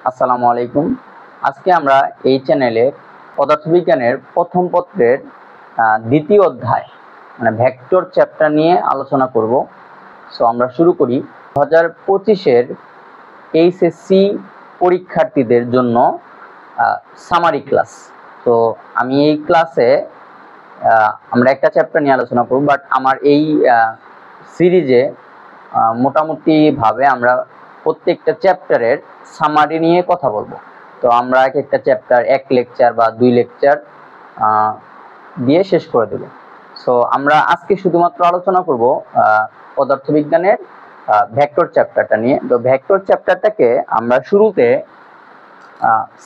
আসসালামু আলাইকুম। আজকে আমরা এই চ্যানেলে পদার্থবিজ্ঞানের প্রথম পত্রের দ্বিতীয় অধ্যায় মানে ভেক্টর চ্যাপ্টার নিয়ে আলোচনা করব। সো আমরা শুরু করি। 2025-এর এইচএসসি পরীক্ষার্থীদের জন্য সামারি ক্লাস। তো আমি এই ক্লাসে আমরা একটা চ্যাপ্টার নিয়ে আলোচনা করব, বাট আমার এই সিরিজে মোটামুটি ভাবে আমরা প্রত্যেকটা চ্যাপ্টারের সামারি নিয়ে কথা বলবো। তো আমরা এক একটা চ্যাপ্টার এক লেকচার বা 2 লেকচার দিয়ে শেষ করে দেব। সো আমরা আজকে শুধুমাত্র আলোচনা করব পদার্থবিজ্ঞানের ভেক্টর চ্যাপ্টারটা নিয়ে। তো ভেক্টর চ্যাপ্টারটাকে আমরা শুরুতে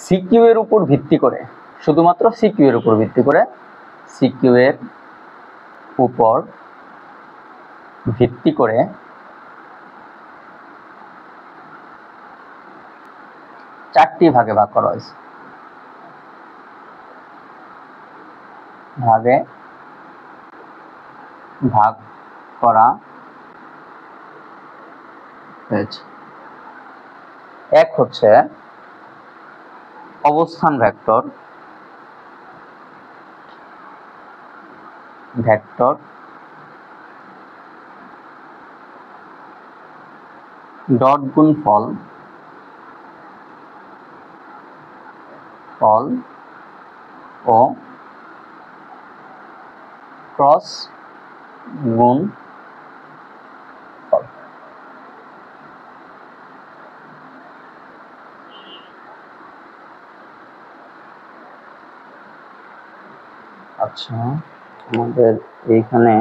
সিকিউ এর উপর ভিত্তি করে, শুধুমাত্র সিকিউ এর উপর ভিত্তি করে, সিকিউ এর উপর ভিত্তি করে চারটি ভাগে ভাগ করা হয়েছে। ভাগ করা হয়েছে। এক হচ্ছে অবস্থান ভেক্টর, ডট গুণফল ও ক্রস গুণফল। আচ্ছা, আমাদের এইখানে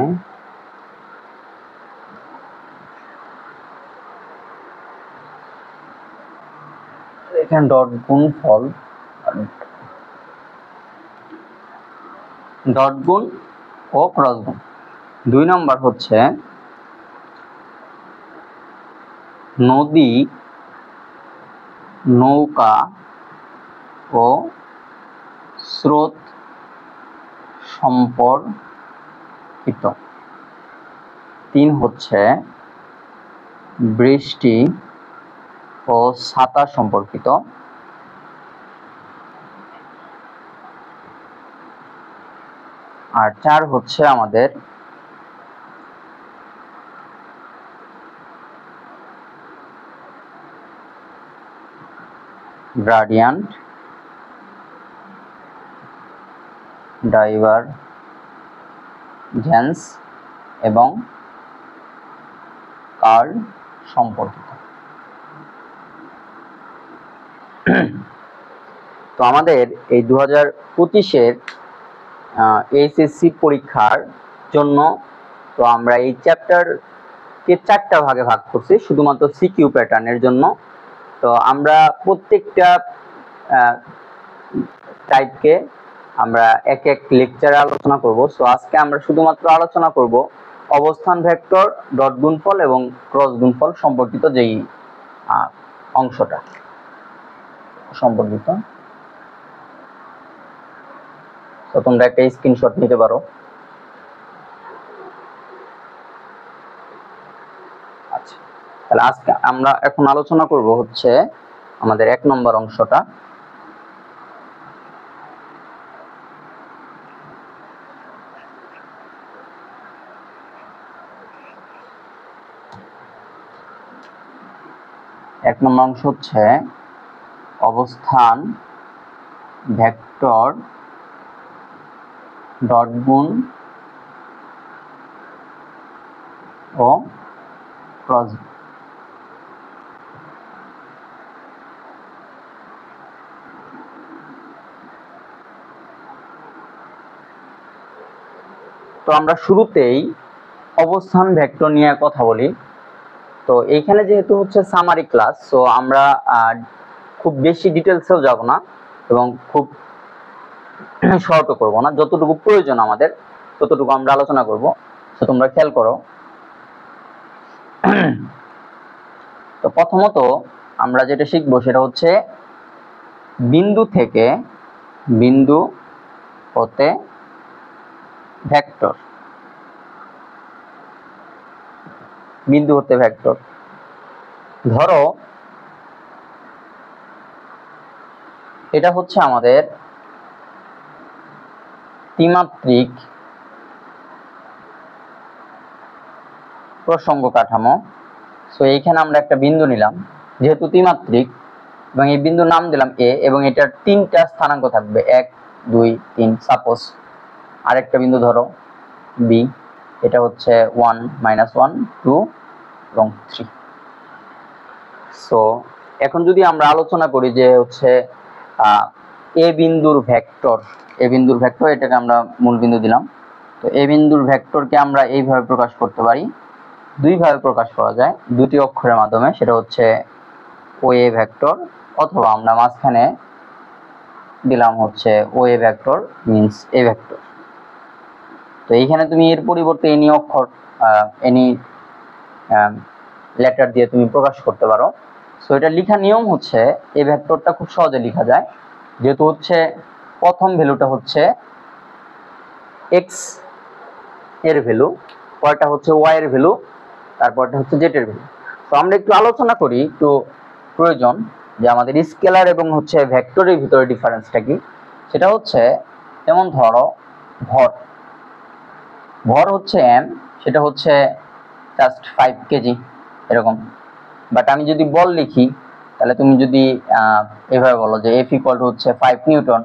ডট গুণফল, ডট গুণ ও ক্রস গুণ। 2 নম্বর হচ্ছে নদী, নৌকা ও স্রোত সম্পর্কিত। 3 হচ্ছে বৃষ্টি ও ছাতা সম্পর্কিত। আর 4 হচ্ছে আমাদের গ্রেডিয়েন্ট, ডাইভারজেন্স এবং কার্ল সম্পর্কিত। তো আমাদের এই 2025-এর এইচএসসি পরীক্ষার জন্য তো আমরা এই চ্যাপ্টারকে 4টা ভাগে ভাগ করছি শুধুমাত্র সিকিউ প্যাটার্নের জন্য। তো আমরা প্রত্যেকটা টাইপকে আমরা এক এক লেকচারে আলোচনা করব। সো আজকে আমরা শুধুমাত্র আলোচনা করব অবস্থান ভেক্টর, ডট গুণফল এবং ক্রস গুণফল সম্পর্কিত যেই অংশটা সম্পর্কিত। তো তোমরা একটা স্ক্রিনশট নিতে পারো। আচ্ছা, তাহলে আজকে আমরা এখন আলোচনা করব হচ্ছে আমাদের 1 নম্বর অংশটা। এক নম্বর অংশ হচ্ছে অবস্থান ভেক্টর, ডট গুণ ও ক্রস। তো আমরা শুরুতেই অবস্থান ভেক্টর নিয়ে কথা বলি। তো এইখানে যেহেতু হচ্ছে সামারি ক্লাস, সো আমরা খুব বেশি ডিটেলসেও যাব না এবং খুব শর্টও করব না। যতটুকু প্রয়োজন আমাদের ততটুকু আমরা আলোচনা করব। তো তোমরা খেয়াল করো। তো প্রথমত আমরা যেটা শিখবো সেটা হচ্ছে বিন্দু হতে ভেক্টর। ধরো এটা হচ্ছে আমাদের ত্রিমাত্রিক প্রসঙ্গ কাঠামো। সো এইখানে আমরা একটা বিন্দু নিলাম, যেহেতু ত্রিমাত্রিক, এবং এই বিন্দুর নাম দিলাম এ, এবং এটার তিনটা স্থানাঙ্ক থাকবে 1 2 3। সাপোজ আরেকটা বিন্দু ধরো বি, এটা হচ্ছে 1 -1 2 এবং 3। সো এখন যদি আমরা আলোচনা করি যে হচ্ছে এ বিন্দুর ভেক্টর, এটাকে আমরা মূল বিন্দু দিলাম। তো এ বিন্দুর ভেক্টরকে আমরা এইভাবে প্রকাশ করতে পারি, দুইভাবে প্রকাশ করা যায়, দুটি অক্ষরের মাধ্যমে। সেটা হচ্ছে ও এ ভেক্টর, অথবা আমরা মাঝখানে দিলাম হচ্ছে O A vector means A vector. তো এইখানে তুমি এর পরিবর্তে এনি অক্ষর, এনি লেটার দিয়ে তুমি প্রকাশ করতে পারো। সো এটা লেখার নিয়ম হচ্ছে, এই ভেক্টরটা খুব সহজে লেখা যায়, যেহেতু হচ্ছে প্রথম ভ্যালুটা হচ্ছে এক্স এর ভ্যালু, পরটা হচ্ছে ওয়াই এর ভ্যালু, তারপরটা হচ্ছে জেড এর ভ্যালু। তো আমরা একটু আলোচনা করি, একটু প্রয়োজন যে আমাদের স্কেলার এবং হচ্ছে ভেক্টরের ভিতরে ডিফারেন্সটা কি। সেটা হচ্ছে, যেমন ধরো ভর হচ্ছে এম, সেটা হচ্ছে জাস্ট 5 কেজি এরকম। বাট আমি যদি বল লিখি, তাহলে তুমি যদি এভাবে বলো যে এফ ইকুয়াল টু হচ্ছে 5 নিউটন,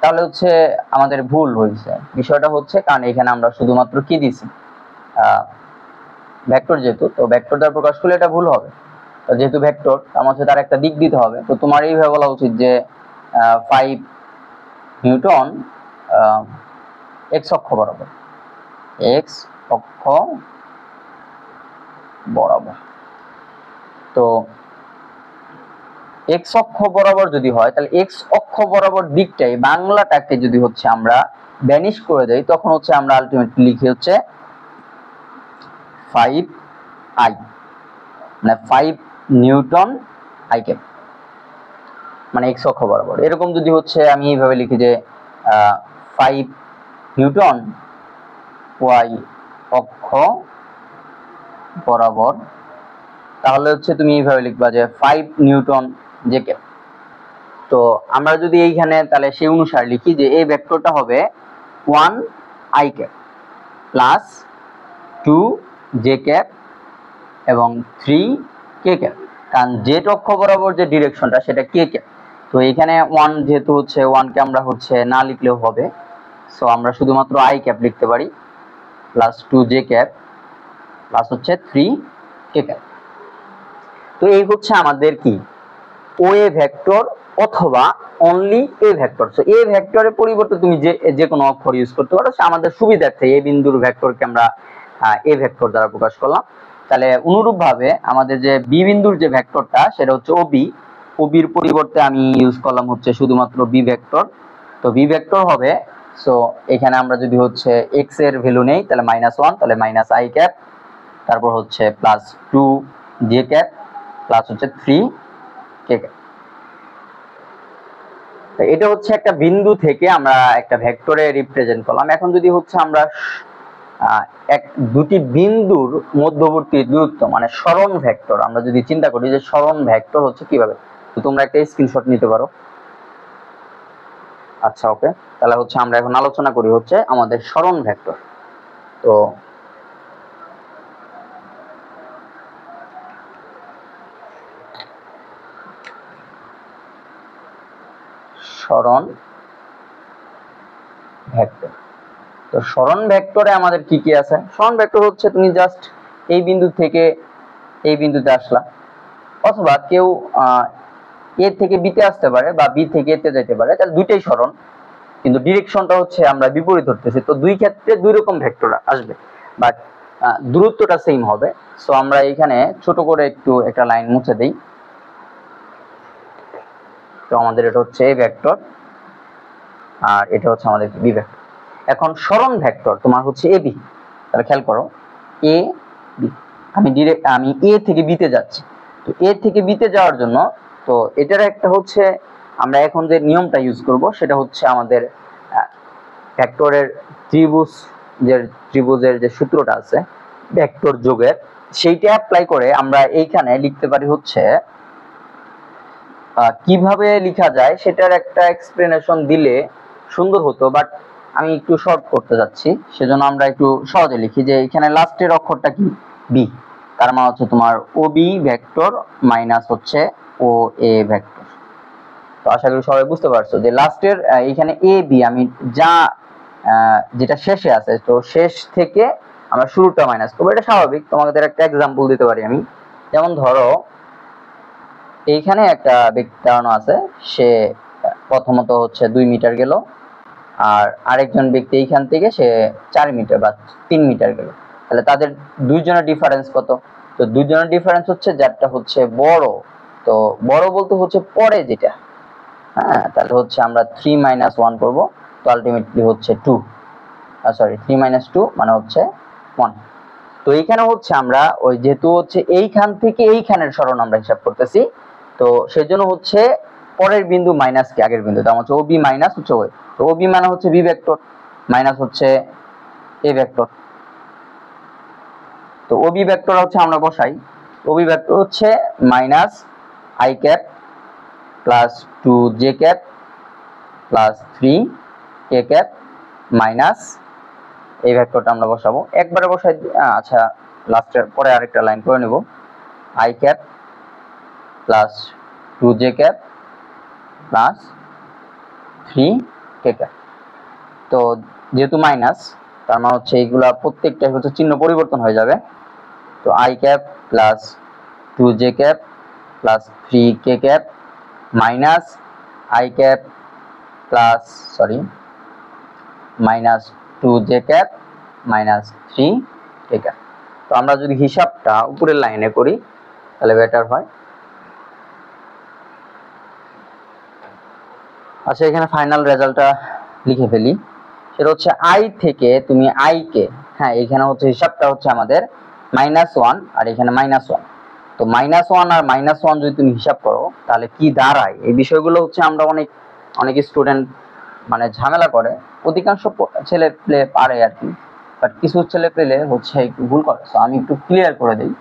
তাহলে হচ্ছে আমাদের ভুল হয়েছে। বিষয়টা হচ্ছে কারণ এখানে আমরা শুধুমাত্র কি দিছি, ভেক্টর যেহেতু, তো ভেক্টর দ্বারা প্রকাশ করলে এটা ভুল হবে। তো যেহেতু ভেক্টর, আমার হচ্ছে তার একটা দিক দিতে হবে। তো তোমার এইভাবে বলা উচিত যে 5 নিউটন এক্স অক্ষ বরাবর, এক্স অক্ষ বরাবর। তো এক্স অক্ষ বরাবর যদি হয়, তাহলে এক্স অক্ষ বরাবর দিকটাই বাংলাটাকে যদি হচ্ছে আমরা ভ্যানিশ করে দেই, তখন হচ্ছে আমরা আলটিমেটলি লিখি হচ্ছে 5 আই, মানে 5 নিউটন আই ক্যাপ, মানে এক্স অক্ষ বরাবর। এরকম যদি হচ্ছে আমি এইভাবে লিখি যে 5 নিউটন ওয়াই অক্ষ বরাবর, তাহলে হচ্ছে তুমি এইভাবে লিখবা যে 5 নিউটন জে ক্যাপ। তো আমরা যদি এইখানে তাহলে সেই অনুসারে লিখি যে এই ভেক্টরটা হবে 1 I cap plus 2 J cap এবং 3 কে ক্যাপ, কারণ জেড অক্ষ বরাবর যে ডিরেকশনটা সেটা কে ক্যাপ। তো এখানে 1 যেহেতু হচ্ছে 1 কে আমরা হচ্ছে না লিখলেও হবে, সো আমরা শুধুমাত্র আই ক্যাপ লিখতে পারি, প্লাস 2 জে ক্যাপ প্লাস হচ্ছে 3 কে ক্যাপ। তো এই হচ্ছে আমাদের কি ও এ ভেক্টর অথবা অনলি এ ভেক্টর। সো এ ভেক্টরের পরিবর্তে তুমি যে কোনো অক্ষর ইউজ করতে পারো, সে আমাদের সুবিধার্থে এ বিন্দুর ভেক্টরকে আমরা এ ভেক্টর দ্বারা প্রকাশ করলাম। তাহলে অনুরূপভাবে আমাদের যে বি বিন্দুর যে ভেক্টরটা, সেটা হচ্ছে ওবি, ওবির পরিবর্তে আমি ইউজ করলাম হচ্ছে শুধুমাত্র বি ভেক্টর। তো বি ভেক্টর হবে, সো এখানে আমরা যদি হচ্ছে এক্স এর ভ্যালু নেই, তাহলে -1, তাহলে মাইনাস আই ক্যাপ, তারপর হচ্ছে প্লাস 2 জে ক্যাপ প্লাস হচ্ছে 3 কে ক্যাপ। এটা হচ্ছে একটা বিন্দু থেকে আমরা একটা ভেক্টরে রিপ্রেজেন্ট করলাম। এখন যদি হচ্ছে আমরা দুটি বিন্দুর মধ্যবর্তী দূরত্ব মানে সরণ ভেক্টর আমরা যদি চিন্তা করি যে সরণ ভেক্টর হচ্ছে কিভাবে, তো তোমরা একটা স্ক্রিনশট নিতে পারো। আচ্ছা, ওকে, তাহলে হচ্ছে আমরা এখন আলোচনা করি হচ্ছে আমাদের সরণ ভেক্টর। তো সরণ ভেক্টর, তো সরণ ভেক্টরে আমাদের কি কি আছে? সরণ ভেক্টর হচ্ছে তুমি জাস্ট এই বিন্দু থেকে এই বিন্দুতে আসলা, অথবা কেউ এ থেকে বিতে আসতে পারে বা বি থেকে এতে যেতে পারে, তাহলে দুইটাই সরণ, কিন্তু ডিরেকশনটা হচ্ছে আমরা বিপরীত ধরতেছি। তো দুই ক্ষেত্রে দুই রকম ভেক্টর আসবে, বাট দূরত্বটা সেম হবে। সো আমরা এখানে ছোট করে একটু একটা লাইন মুছে দেই। তো আমাদের এটা হচ্ছে এ ভেক্টর, আর এটা হচ্ছে আমাদের বি ভেক্টর। এখন সরণ ভেক্টর তোমার হচ্ছে এ বি, তাহলে খেয়াল করো এ বি, আমি এ থেকে বিতে যাচ্ছি। তো এ থেকে বিতে যাওয়ার জন্য, তো এটার একটা হচ্ছে আমরা এখন যে নিয়মটা ইউজ করব, সেটা হচ্ছে আমাদের ভেক্টরের ত্রিভুজের যে সূত্রটা আছে ভেক্টর যোগের, সেইটা অ্যাপ্লাই করে আমরা এইখানে লিখতে পারি হচ্ছে কিভাবে লেখা যায় সেটার একটা এক্সপ্লেনেশন দিলে সুন্দর হতো, বাট আমি একটু শর্ট করতে যাচ্ছি, সেজন্য আমরা একটু সহজে লিখি যে এখানে লাস্টের অক্ষরটা কি বি, তার মানে হচ্ছে তোমার ও বি ভেক্টর মাইনাস হচ্ছে ও এ ভেক্টর। তো আশা করি সবাই বুঝতে পারছো যে লাস্টের এখানে এ বি আমি যা যেটা শেষে আছে, তো শেষ থেকে আমরা শুরুটা মাইনাস করবো, এটা স্বাভাবিক। তোমাদের একটা এক্সাম্পল দিতে পারি আমি, যেমন ধরো এইখানে একটা ব্যক্তি দাঁড়ানো আছে, সে প্রথমত হচ্ছে 2 মিটার গেল, আর আরেকজন ব্যক্তি এইখান থেকে সে 4 মিটার বা 3 মিটার গেল, তাহলে তাদের দুইজনের ডিফারেন্স কত? তো দুইজনের ডিফারেন্স হচ্ছে যারটা হচ্ছে বড়, তো বড় বলতে হচ্ছে পরে যেটা, হ্যাঁ, তাহলে হচ্ছে আমরা 3 - 1 করব, তো আলটিমেটলি হচ্ছে 2, সরি 3 - 2 মানে হচ্ছে 1। তো এইখানে হচ্ছে আমরা ওই যেহেতু হচ্ছে এইখান থেকে এইখানের সরণ আমরা হিসাব করতেছি, তো সেজন্য হচ্ছে পরের বিন্দু মাইনাস কি আগের বিন্দু, তার হচ্ছে ওবি মাইনাস হচ্ছে ওই, তো ওবি মানে হচ্ছে বি ভেক্টর মাইনাস হচ্ছে এ ভেক্টর। তো ওবি ভেক্টর হচ্ছে আমরা বসাই, ওবি ভেক্টর হচ্ছে minus I cap plus 2 J cap plus 3 K cap minus এই ভেক্টরটা আমরা বসাবো একবারে বসাই। আচ্ছা, লাস্টের পরে আরেকটা লাইন করে নেব, I cap plus 2 J cap plus 3 K cap. তো যেহেতু মাইনাস, তার মানে হচ্ছে এইগুলা প্রত্যেকটা হচ্ছে চিহ্ন পরিবর্তন হয়ে যাবে। তো I cap plus 2 J cap plus 3 K cap minus I cap plus minus 2 J cap minus 3 K cap. তো আমরা যদি হিসাবটা উপরের লাইনে করি তাহলে বেটার হয়। আচ্ছা, এখানে ফাইনাল রেজাল্টটা লিখে ফেলি, সেটা হচ্ছে আই থেকে তুমি আই কে, হ্যাঁ এখানে হচ্ছে হিসাবটা হচ্ছে আমাদের -1 আর এখানে -1, তো -1 আর -1 যদি তুমি হিসাব করো তাহলে কি দাঁড়ায়, এই বিষয়গুলো হচ্ছে আমরা অনেক স্টুডেন্ট মানে ঝামেলা করে, অধিকাংশ ছেলে পেলে পারে আর কি, বাট কিছু ছেলে পেলে হচ্ছে একটু ভুল করে। তো আমি একটু ক্লিয়ার করে দিই,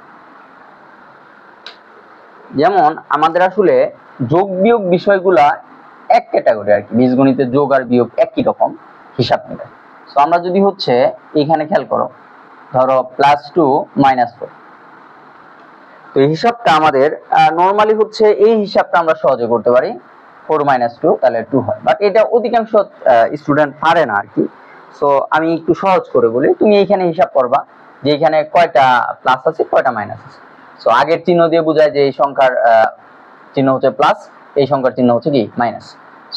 যেমন আমাদের আসলে যোগ বিয়োগ বিষয়গুলা এক ক্যাটাগরি আর কি, বীজগণিতের যোগ আর বিয়োগ একই রকম হিসাব নেবে। তো আমরা যদি হচ্ছে এখানে খেয়াল করো, ধরো +2 -4, তো এই হিসাবটা আমাদের নরমালি হচ্ছে এই হিসাবটা আমরা সহজে করতে পারি, 4 - 2 তাহলে 2 হয়, বাট এটা অধিকাংশ স্টুডেন্ট পারে না আর কি। সো আমি একটু সহজ করে বলি, তুমি এইখানে হিসাব করবা যে এখানে কয়টা প্লাস আছে কয়টা মাইনাস আছে। সো আগের চিহ্ন দিয়ে বোঝায় যে এই সংখ্যার চিহ্ন হচ্ছে প্লাস, এই সংখ্যার চিহ্ন হচ্ছে কি মাইনাস।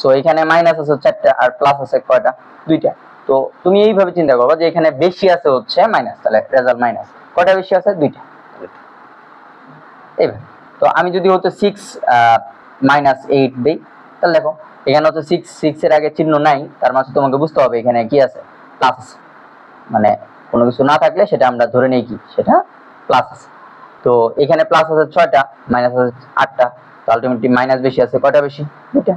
সো এখানে মাইনাস আছে 4টা আর প্লাস আছে কয়টা 2টা। তো তুমি এইভাবে চিন্তা করবা যে এখানে বেশি আছে হচ্ছে মাইনাস, তাহলে রেজাল্ট মাইনাস, কয়টা বেশি আছে 2টা। এইভাবে তো আমি যদি হচ্ছে 6 -8 দেই, তাহলে দেখো এখানে হচ্ছে 6 এর আগে চিহ্ন নাই, তার মানে তোমাকে বুঝতে হবে এখানে কি আছে প্লাস আছে, মানে কোনো কিছু না থাকলে সেটা আমরা ধরে নেই কি সেটা প্লাস আছে। তো এখানে প্লাস আছে 6টা, মাইনাস আছে 8টা, তো আলটিমেটলি মাইনাস বেশি আছে কয়টা বেশি 2টা।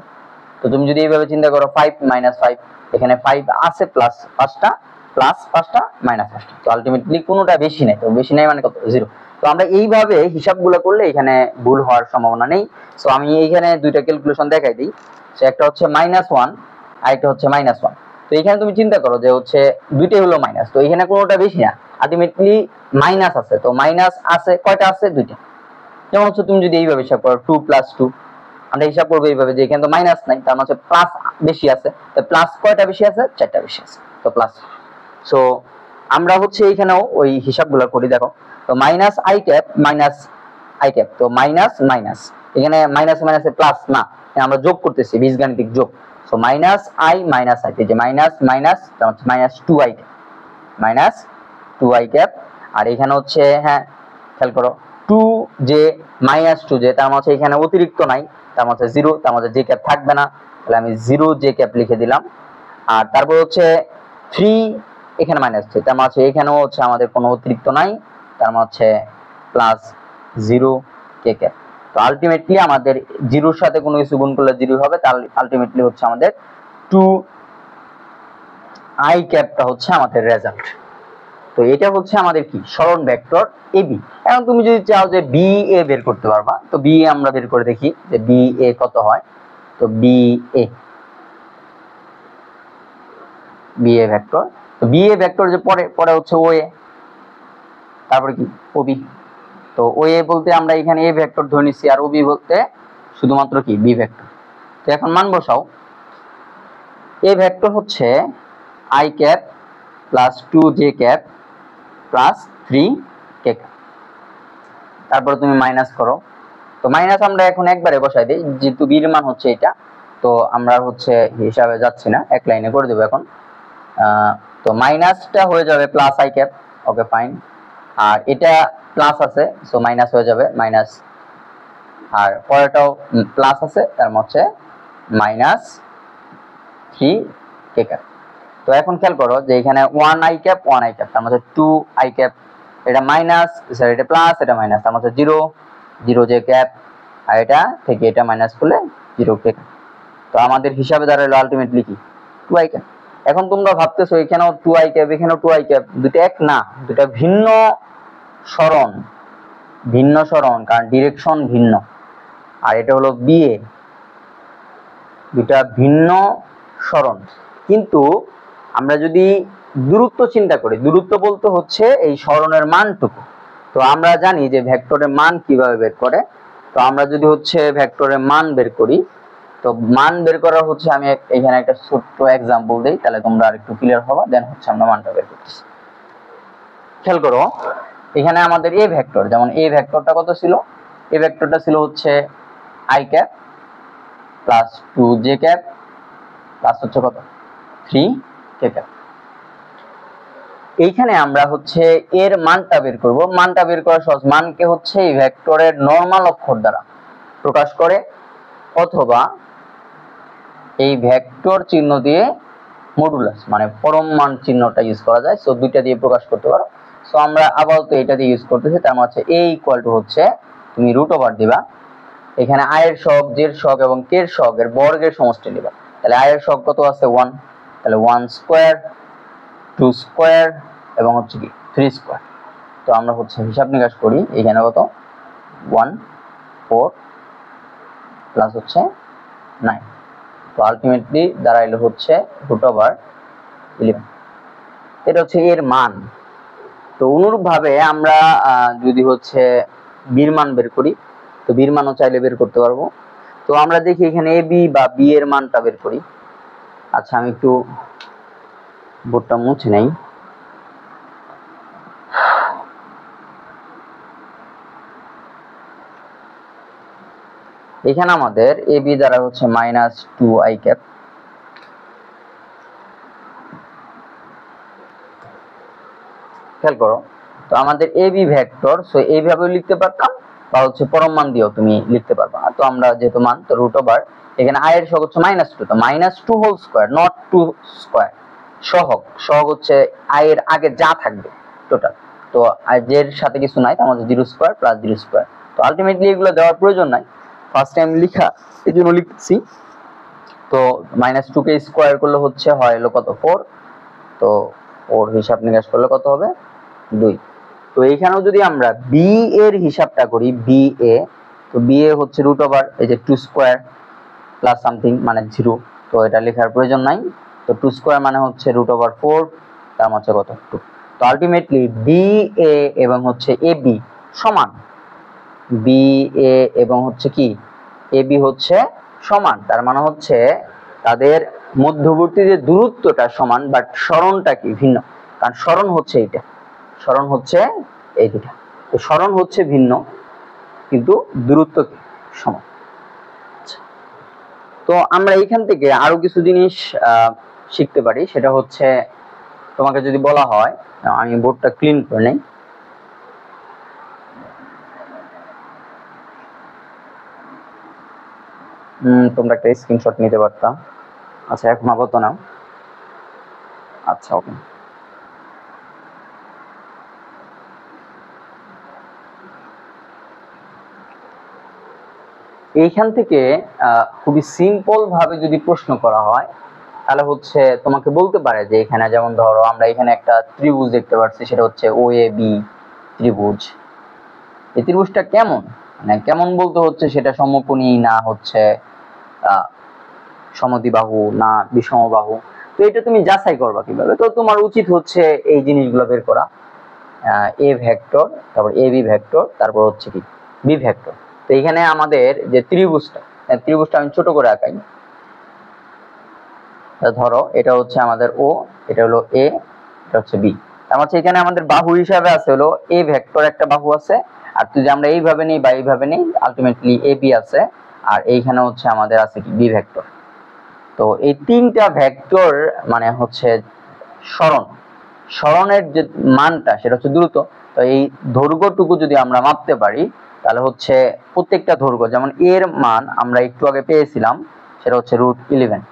তো তুমি যদি এইভাবে চিন্তা করো 5 - 5, এখানে 5 আছে প্লাস 5টা, প্লাস 5টা মাইনাস 5টা, তো আলটিমেটলি কোনোটা বেশি নাই, তো বেশি নাই মানে কত 0। তো আমরা এইভাবে হিসাবগুলো করলে এখানে ভুল হওয়ার সম্ভাবনা নেই। সো আমি এইখানে দুইটা ক্যালকুলেশন দেখাই দিই, সো একটা হচ্ছে -1 আর একটা হচ্ছে -1। তো এখানে তুমি চিন্তা করো যে হচ্ছে দুইটাই হলো মাইনাস, তো এখানে কোনোটা বেশি না, আলটিমেটলি মাইনাস আছে, তো মাইনাস আছে কয়টা আছে 2টা। যেমন হচ্ছে তুমি যদি এইভাবে হিসাব করো 2 + 2, আমরা হিসাব করবো এইভাবে যে এখানে তো মাইনাস নাই, তার মানে প্লাস বেশি আছে, তো প্লাস কয়টা বেশি আছে 4টা বেশি আছে, তো প্লাস। সো আমরা হচ্ছে এইখানেও ওই হিসাবগুলো করি, দেখো তো minus I cap minus I cap, তো মাইনাস মাইনাস, এখানে মাইনাস মাইনাসে প্লাস না, আমরা যোগ করতেছি বীজগাণিতিক যোগ। So minus I minus I, যে minus minus -2 I cap -2 I cap, আর এখানে হচ্ছে হ্যাঁ খেয়াল করো 2 যে -2 যে, তার মানে এখানে অতিরিক্ত নাই, তার মানে 0, তার মানে জে ক্যাপ থাকবে না, তাহলে আমি 0 জে ক্যাপ লিখে দিলাম। আর তারপর হচ্ছে 3 এখানে -3, তার মানে এখানেও হচ্ছে আমাদের কোনো অতিরিক্ত নাই, তার মানে হচ্ছে +0 কে ক্যাপ। তো আলটিমেটলি আমাদের 0 এর সাথে কোনো কিছু গুণ করলে 0 হবে, তাহলে আলটিমেটলি হচ্ছে আমাদের 2 আই ক্যাপটা হচ্ছে আমাদের রেজাল্ট। তো তো এটা হচ্ছে আমাদের কি সরণ ভেক্টর এবি। এখন তুমি যদি চাও যে বি এ বের করতে পারবা, তো বি এ আমরা বের করে দেখি যে বি এ কত হয়। তো বি এ ভেক্টর, তো বি এ ভেক্টর যে পরে পরে হচ্ছে ও এ, তারপরে কি ওবি। তো ও এ বলতে আমরা এখানে এ ভেক্টর ধরে নিচ্ছি, আর ওবি বলতে শুধুমাত্র কি বি ভেক্টর। তো এখন মান বসাও। এ ভেক্টর হচ্ছে I cap plus 2j cap plus 3k cap, তারপরে তুমি মাইনাস করো। তো মাইনাস আমরা এখন একবারে বসাই দিই, যেহেতু বির মান হচ্ছে এটা, তো আমরা হচ্ছে হিসাবে যাচ্ছি না, এক লাইনে করে দেবো এখন। তো মাইনাসটা হয়ে যাবে plus I cap, okay fine. আর এটা প্লাস আছে, সো মাইনাস হয়ে যাবে মাইনাস, আর পরেরটাও প্লাস আছে, তার হচ্ছে মাইনাস 3k ক্যাপ। তো এখন খেয়াল করো যে এখানে 1 আই ক্যাপ 1 আই ক্যাপ, তার মধ্যে 2 আই ক্যাপ, এটা মাইনাস, সরি এটা প্লাস, এটা মাইনাস, তার মধ্যে 0 0j ক্যাপ, আর এটা থেকে এটা মাইনাস করলে 0k ক্যাপ। তো আমাদের হিসাবে দাঁড়ালো আলটিমেটলি কি 2 আই ক্যাপ। এখন তোমরা ভাবতেছো এখানেও 2 আই ক্যাপ এখানেও 2 আই ক্যাপ, দুটো এক না, দুটো ভিন্ন সরণ, ভিন্ন সরণ, কারণ ডিরেকশন ভিন্ন। আর এটা হলো বিএ, দুটা ভিন্ন সরণ। কিন্তু আমরা যদি দূরত্ব চিন্তা করি, দূরত্ব বলতে হচ্ছে এই সরণের মানটুকু। তো আমরা জানি যে ভেক্টরের মান কিভাবে বের করে। তো আমরা যদি হচ্ছে ভেক্টরের মান বের করি, তো মান বের করা হচ্ছে, আমি এখানে একটা ছোট্ট এক্সাম্পল দেই, তাহলে তোমরা আর একটু ক্লিয়ার হবা, দেন হচ্ছে আমরা মানটা বের করতেছি। খেয়াল করো এখানে আমাদের এ ভেক্টর, যেমন এ ভেক্টরটা কত ছিল, এ ভেক্টরটা ছিল হচ্ছে I cap plus 2j cap plus হচ্ছে কত 3k ক্যাপ। এইখানে আমরা হচ্ছে এর মানটা বের করব। মানটা বের করা সহজ, মানকে হচ্ছে এই ভেক্টরের নরমাল অক্ষর দ্বারা প্রকাশ করে, অথবা এই ভেক্টর চিহ্ন দিয়ে মডুলাস মানে পরম মান চিহ্নটা ইউজ করা যায়। সো দুইটা দিয়ে প্রকাশ করতে পারো। সো আমরা আপাতত এটা দিয়ে ইউজ করতেছি, তার মানে হচ্ছে a ইকুয়াল টু হচ্ছে তুমি রুট ওভার দিবা, এখানে i এর সহগ, j এর সহগ এবং k এর সহগের বর্গের সমষ্টি নিবা। তাহলে i এর সহগ কত আছে 1, তাহলে 1 স্কয়ার 2 স্কয়ার এবং হচ্ছে কি 3 স্কয়ার। তো আমরা হচ্ছে হিসাব নিকাশ করি, এখানে কত 1 4 প্লাস হচ্ছে 9। তো আলটিমেটলি দাঁড়াইলো হচ্ছে রুট ওভার 11। এটা হচ্ছে এর মান। তো অনুরূপ ভাবে আমরা যদি হচ্ছে বির মান বের করি, তো বির মানও চাইলে বের করতে পারবো। তো আমরা দেখি এখানে এ বি বা বি এর মানটা বের করি। আচ্ছা আমি একটু বোর্ডটা মুছে নেই। এখানে আমাদের এ বি দ্বারা হচ্ছে মাইনাস 2 আই ক্যাপ, খেয়াল করো। তো আমাদের এ বি ভেক্টর, সো এইভাবে লিখতে পারতাম, বা হচ্ছে পরম মান দিয়েও তুমি লিখতে পারবা। তো আমরা যেহেতু মান, তো রুট ওভার এখানে আই এর সহগ হচ্ছে -2, তো -2 হোল স্কয়ার, নট 2 স্কয়ার। সহগ সহগ হচ্ছে আই এর আগে যা থাকবে টোটাল, তো আই এর সাথে কিছু নাই, তার মধ্যে 0 স্কয়ার প্লাস 0 স্কয়ার। তো আলটিমেটলি এগুলো দেওয়ার প্রয়োজন নাই, ফার্স্ট টাইম লিখা এই জন্য লিখছি। তো -2 কে স্কয়ার করলে হচ্ছে হয় হলো কত 4, তো ওর হিসাব নিকাশ করলে কত হবে 2। তো এইখানেও যদি আমরা বি এর হিসাবটা করি, বি এ, তো বি এ হচ্ছে রুট ওভার এই যে 2 স্কয়ার প্লাস সামথিং মানে 0, তো এটা লেখার প্রয়োজন নাই। তো 2 স্কয়ার মানে হচ্ছে রুট ওভার 4, তার হচ্ছে কত 2। তো আলটিমেটলি বি এ এবং হচ্ছে এ বি সমান, বি এ এবং হচ্ছে কি এ বি হচ্ছে সমান, তার মানে হচ্ছে তাদের মধ্যবর্তী যে দূরত্বটা সমান, বাট সরণটা কি ভিন্ন, কারণ সরণ হচ্ছে এইটা, সরণ হচ্ছে এই দুটা। তো সরণ হচ্ছে ভিন্ন কিন্তু দূরত্ব সমান। তো আমরা এইখান থেকে আরো কিছু জিনিস শিখতে পারি, সেটা হচ্ছে তোমাকে যদি বলা হয়, আমি বোর্ডটা ক্লিন করে নেই। তোমরা একটা স্ক্রিনশট নিতে পারতাম। আচ্ছা এখন আপাতত নাও। আচ্ছা ওকে। এইখান থেকে খুবই সিম্পল ভাবে যদি প্রশ্ন করা হয়, তাহলে হচ্ছে তোমাকে বলতে পারে যে এখানে যেমন ধরো আমরা এখানে একটা ত্রিভুজ দেখতে পাচ্ছি, সেটা হচ্ছে OAB ত্রিভুজ। এই ত্রিভুজটা কেমন, মানে কেমন বলতে হচ্ছে সেটা সমকোণী না হচ্ছে সমদ্বিবাহু না বিষমবাহু। তো এটা তুমি যাচাই করবা কিভাবে? তো তোমার উচিত হচ্ছে এই জিনিসগুলো বের করা, A ভেক্টর, তারপর AB ভেক্টর, তারপর হচ্ছে কি B ভেক্টর। তো এখানে আমাদের যে ত্রিভুজটা আমি ছোট করে আঁকাই। ধরো এটা হচ্ছে আমাদের O, এটা হলো A, এটা হচ্ছে B। তার মানে এখানে আমাদের বাহু হিসাবে আছে হলো A ভেক্টর, একটা বাহু আছে। আর যদি আমরা এইভাবে নিই বা এইভাবে নিই, আলটিমেটলি AB আছে। আর এইখানে হচ্ছে আমাদের আছে কি B ভেক্টর। তো এই তিনটা ভেক্টর মানে হচ্ছে সরণের যে মানটা সেটা হচ্ছে দ্রুত। তো এই দৈর্ঘ্যটুকু যদি আমরা মাপতে পারি, তাহলে হচ্ছে প্রত্যেকটা দৈর্ঘ্য, যেমন এর মান আমরা একটু আগে পেয়েছিলাম সেটা হচ্ছে √11,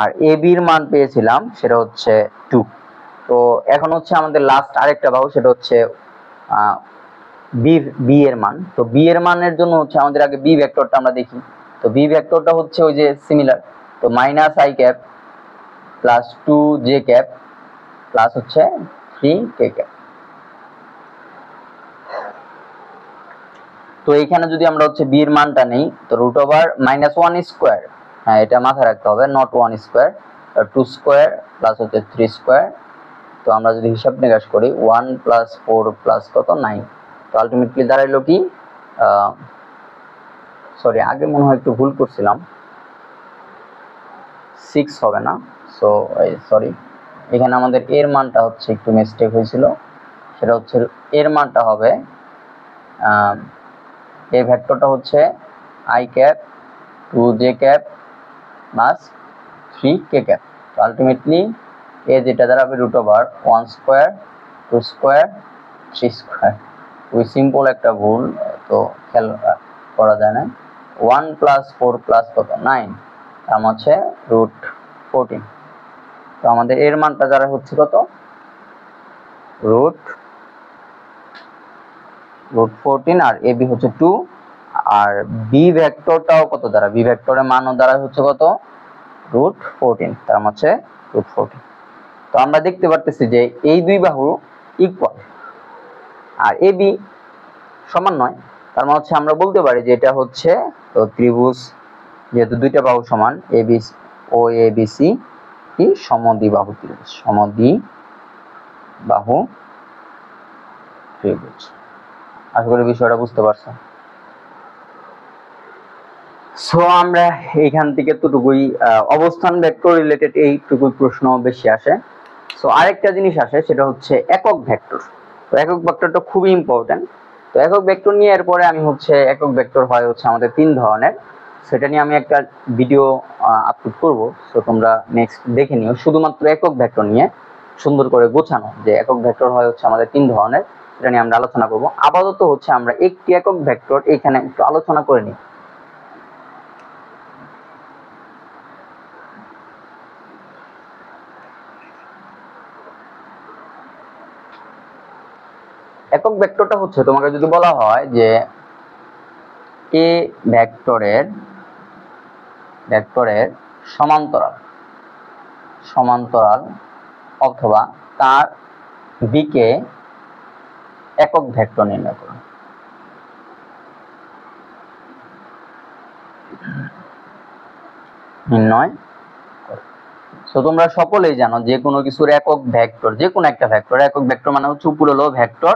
আর AB এর মান পেয়েছিলাম সেটা হচ্ছে 2। তো এখন হচ্ছে আমাদের লাস্ট আরেকটা বাহু, সেটা হচ্ছে B এর মান। তো B এর মানের জন্য হচ্ছে আমাদের আগে B ভেক্টরটা আমরা দেখি। তো B ভেক্টরটা হচ্ছে ওই যে সিমিলার, তো -i cap plus 2j cap plus হচ্ছে 3k ক্যাপ। তো এইখানে যদি আমরা হচ্ছে b এর মানটা নেই, তো √(-1 স্কয়ার), হ্যাঁ এটা মাথায় রাখতে হবে, নট 1 স্কয়ার, 2 স্কয়ার প্লাস হচ্ছে 3 স্কয়ার। তো আমরা যদি হিসাব নিকাশ করি 1 + 4 + কত 9। তো আলটিমেটলি দাঁড়াইলো কি, সরি আগে মনে হয় একটু ভুল করছিলাম, 6 হবে না, সো সরি, এখানে আমাদের এর মানটা হচ্ছে একটু মিস্টেক হয়েছিল। সেটা হচ্ছে এর মানটা হবে এই ভেক্টরটা হচ্ছে i cap 2j cap plus 3k cap. তো আলটিমেটলি এ যেটা দাঁড়াবে √(1 স্কয়ার 2 স্কয়ার 3 স্কয়ার)। ওই সিম্পল একটা ভুল, তো খেয়াল করা যায় না। 1 + 4 + কত 9, তার হচ্ছে √14। তো আমাদের এর মানটা যারা হচ্ছে কত, √14, আর AB হচ্ছে 2, আর B ভেক্টরটাও কত দ্বারা, B ভেক্টরের মানও দ্বারা হচ্ছে কত, √14, তার হচ্ছে √14। তো আমরা দেখতে পারতেছি যে এই দুই বাহু ইকুয়াল, আর AB সমান নয়। তার মানে হচ্ছে আমরা বলতে পারি যে এটা হচ্ছে তো ত্রিভুজ, যেহেতু দুইটা বাহু সমান OABC কি সমদ্বিবাহু ত্রিভুজ, সমদ্বিবাহু ত্রিভুজ। আশা করি বিষয়টা বুঝতে পারছো। সো আমরা এইখান থেকে এতটুকুই, অবস্থান ভেক্টর রিলেটেড এইটুকুই প্রশ্ন বেশি আসে। সো আরেকটা জিনিস আসে, সেটা হচ্ছে একক ভেক্টর। তো একক ভেক্টরটা খুবই ইম্পর্টেন্ট। তো একক ভেক্টর নিয়ে এরপরে আমি হচ্ছে একক ভেক্টর হয় হচ্ছে আমাদের 3 ধরনের, সেটা নিয়ে আমি একটা ভিডিও আপলোড করব। সো তোমরা নেক্সট দেখে নিও, শুধুমাত্র একক ভেক্টর নিয়ে সুন্দর করে গোছানো যে একক ভেক্টর হয় হচ্ছে আমাদের 3 ধরনের, সেটা নিয়ে আমরা আলোচনা করব। আপাতত হচ্ছে আমরা একটি একক ভেক্টর এখানে একটু আলোচনা করে নিই। একক ভেক্টরটা হচ্ছে, তোমাকে যদি বলা হয় যে এ ভেক্টরের সমান্তরাল অথবা তার দিকে একক ভেক্টর নির্ণয় করো। সো তোমরা সকলেই জানো যে কোনো কিছুর একক ভেক্টর, যে কোনো একটা ভেক্টর, একক ভেক্টর মানে হচ্ছে উপরে হলো ভেক্টর,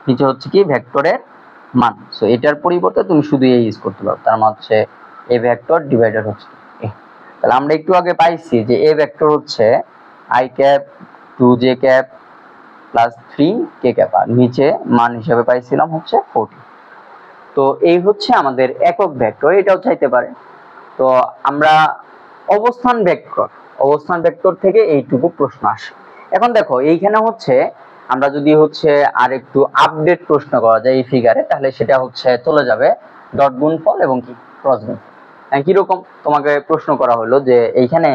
নিচে হচ্ছে কি ভেক্টরের মান। সো এটার পরিবর্তে তুমি শুধু এই ইউজ করতে পারো, তার মানে হচ্ছে এ ভেক্টর ডিভাইডার হচ্ছে এ। তাহলে আমরা একটু আগে পাইছি যে এ ভেক্টর হচ্ছে i cap 2j cap plus 3k cap, আর নিচে মান হিসেবে পাইছিলাম হচ্ছে 40। তো এই হচ্ছে আমাদের একক ভেক্টর, এটাও চাইতে পারে। তো আমরা অবস্থান ভেক্টর থেকে এইটুকু প্রশ্ন আসে। এখন দেখো এইখানে হচ্ছে আমরা যদি হচ্ছে আর একটু আপডেট প্রশ্ন করা যায় এই ফিগারে, তাহলে সেটা হচ্ছে চলে যাবে ডট গুণফল এবং কি ক্রস গুণফল। কিরকম তোমাকে প্রশ্ন করা হলো যে এইখানে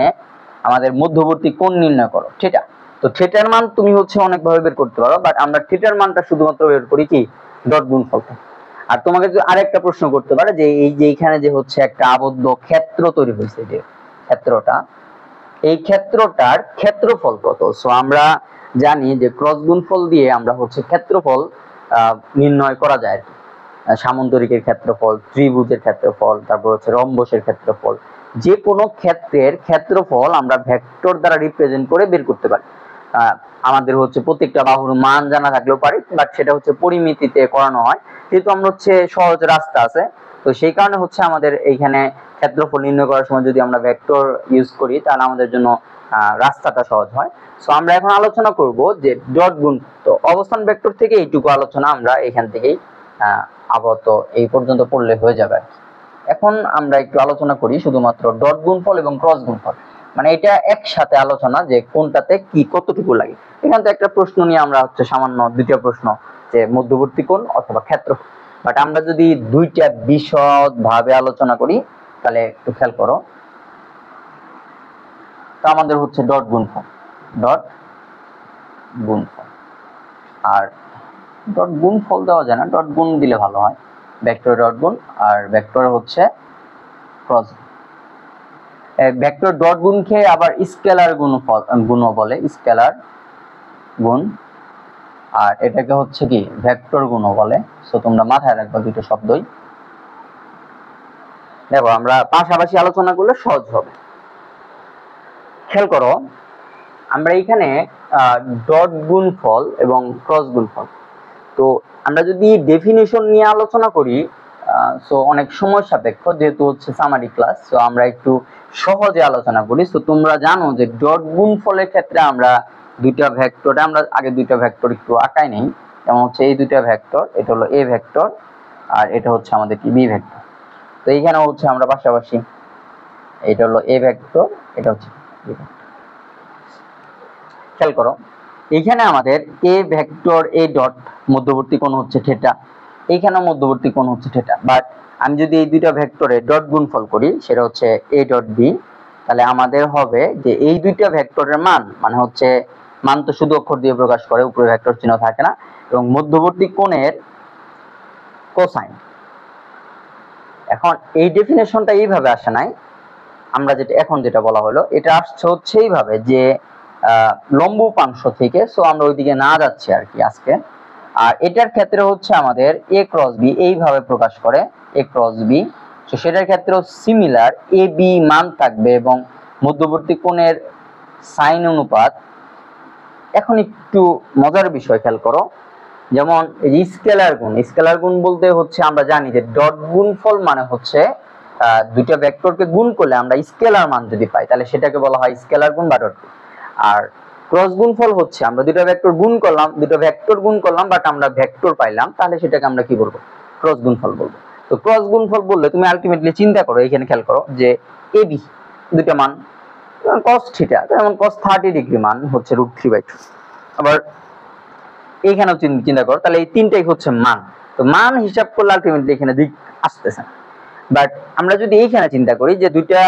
আমাদের মধ্যবর্তী কোণ নির্ণয় করো, থিটা। তো থিটার মান তুমি হচ্ছে অনেকভাবে বের করতে পারো, বাট আমরা থিটার মানটা শুধুমাত্র বের করি কি ডট গুণফল থেকে। আর তোমাকে যদি আরেকটা প্রশ্ন করতে পারে যে এই যে এখানে যে হচ্ছে একটা আবদ্ধ ক্ষেত্র তৈরি হয়েছে, যে ক্ষেত্রটা এই ক্ষেত্রটার ক্ষেত্রফল কত। সো আমরা জানি যে ক্রস গুণফল দিয়ে আমরা হচ্ছে ক্ষেত্রফল নির্ণয় করা যায়। সামন্তরিকের ক্ষেত্রফল, ত্রিভুজের ক্ষেত্রফল, তারপর হচ্ছে রম্বসের ক্ষেত্রফল, যে কোনো ক্ষেত্রের ক্ষেত্রফল আমরা ভেক্টর দ্বারা রিপ্রেজেন্ট করে বের করতে পারি। আমাদের হচ্ছে প্রত্যেকটা বাহুর মান জানা থাকলেও পারি, বাট সেটা হচ্ছে পরিমিতিতে করানো হয়, যেহেতু আমরা হচ্ছে সহজ রাস্তা আছে, তো সেই কারণে হচ্ছে আমাদের এইখানে ক্ষেত্রফল নির্ণয় করার সময় যদি আমরা ভেক্টর ইউজ করি তাহলে আমাদের জন্য রাস্তাটা সহজ হয়। সো আমরা এখন আলোচনা করব যে ডট গুণ। তো অবস্থান ভেক্টর থেকে এইটুকু আলোচনা আমরা এখান থেকেই আপাতত এই পর্যন্ত পড়লে হয়ে যাবে। এখন আমরা একটু আলোচনা করি শুধুমাত্র ডট গুণফল এবং ক্রস গুণফল, মানে এটা একসাথে আলোচনা যে কোনটাতে কি কতটুকু লাগে। এখান থেকে একটা প্রশ্ন নিয়ে আমরা হচ্ছে সামান্য দ্বিতীয় প্রশ্ন যে মধ্যবর্তী কোণ অথবা ক্ষেত্রফল, বাট আমরা যদি দুইটা বিশদ ভাবে আলোচনা করি তাহলে একটু খেয়াল করো। তো আমাদের হচ্ছে ডট গুণফল, ডট গুণফল, আর ডট গুণফল দেওয়া যায় না, ডট গুণ দিলে ভালো হয়। ভেক্টর ডট গুণ আর ভেক্টর হচ্ছে ক্রস। ভেক্টর ডট গুণকে আবার স্কেলার গুণও বলে, স্কেলার গুণ, আর এটাকে হচ্ছে কি ভেক্টর গুণও বলে। সো তোমরা মাথায় রাখবা দুটো শব্দই। দেখো আমরা পাশাপাশি আলোচনা করলে সহজ হবে। খেয়াল করো আমরা এখানে ডট গুণফল এবং ক্রস গুণফল, তো আমরা যদি ডেফিনিশন নিয়ে আলোচনা করি সো অনেক সময় সাপেক্ষ, যেহেতু হচ্ছে সামারি ক্লাস, সো আমরা একটু সহজে আলোচনা করি। তো তোমরা জানো যে ডট গুণফলের ক্ষেত্রে আমরা দুইটা ভেক্টরে, আমরা আগে দুইটা ভেক্টর একটু আঁকাই নেই, যেমন হচ্ছে এই দুইটা ভেক্টর, এটা হলো এ ভেক্টর আর এটা হচ্ছে আমাদের কি বি ভেক্টর। তো এইখানে হচ্ছে আমরা পাশাপাশি, এটা হলো এ ভেক্টর, এটা হচ্ছে বি ভেক্টর। খেয়াল করো এইখানে আমাদের এ ভেক্টর এ ডট মধ্যবর্তী কোণ হচ্ছে থিটা, এইখানে মধ্যবর্তী কোণ হচ্ছে থিটা, বাট আমি যদি এই দুইটা ভেক্টরে ডট গুণফল করি সেটা হচ্ছে এ ডট বি, তাহলে আমাদের হবে যে এই দুইটা ভেক্টরের মান, মানে হচ্ছে মান তো শুধু অক্ষর দিয়ে প্রকাশ করে, উপরে ভেক্টর চিহ্ন থাকে না, এবং মধ্যবর্তী কোণের কোসাইন। এখন এই ডেফিনেশনটা এইভাবে আসে নাই, আমরা যেটা এখন যেটা বলা হলো এটা আসছে হচ্ছে এইভাবে যে লম্ব উপাংশ থেকে, সো আমরা ওইদিকে না যাচ্ছি আর কি আজকে। আর এটার ক্ষেত্রে হচ্ছে আমাদের এ ক্রস বি এইভাবে প্রকাশ করে, এ ক্রস বি, তো সেটার ক্ষেত্রেও সিমিলার এ বি মান থাকবে এবং মধ্যবর্তী কোণের সাইন অনুপাত। এখন একটু মজার বিষয় খেয়াল করো, যেমন এই স্কেলার গুণ, স্কেলার গুণ বলতে হচ্ছে আমরা জানি যে ডট গুণফল মানে হচ্ছে দুইটা ভেক্টরকে গুণ করলে আমরা স্কেলার মান যদি পাই তাহলে সেটাকে বলা হয় স্কেলার গুণ বা ডট গুণ। আর ক্রস গুণফল হচ্ছে আমরা দুটো ভেক্টর গুণ করলাম, দুটো ভেক্টর গুণ করলাম, বাট আমরা ভেক্টর পাইলাম, তাহলে সেটাকে আমরা কি বলবো, ক্রস গুণফল বলবো। তো ক্রস গুণফল বললে তুমি আলটিমেটলি চিন্তা করো, এখানে খেয়াল করো যে এ বি দুটো মান, cos থিটা যেমন cos 30 ডিগ্রি মান হচ্ছে √3/2, আবার এইখানেও চিন্তা করো, তাহলে এই তিনটাই হচ্ছে মান। তো মান হিসাব করলে আলটিমেটলি এখানে দিক আসতেছে, বাট আমরা যদি এইখানে চিন্তা করি যে দুইটা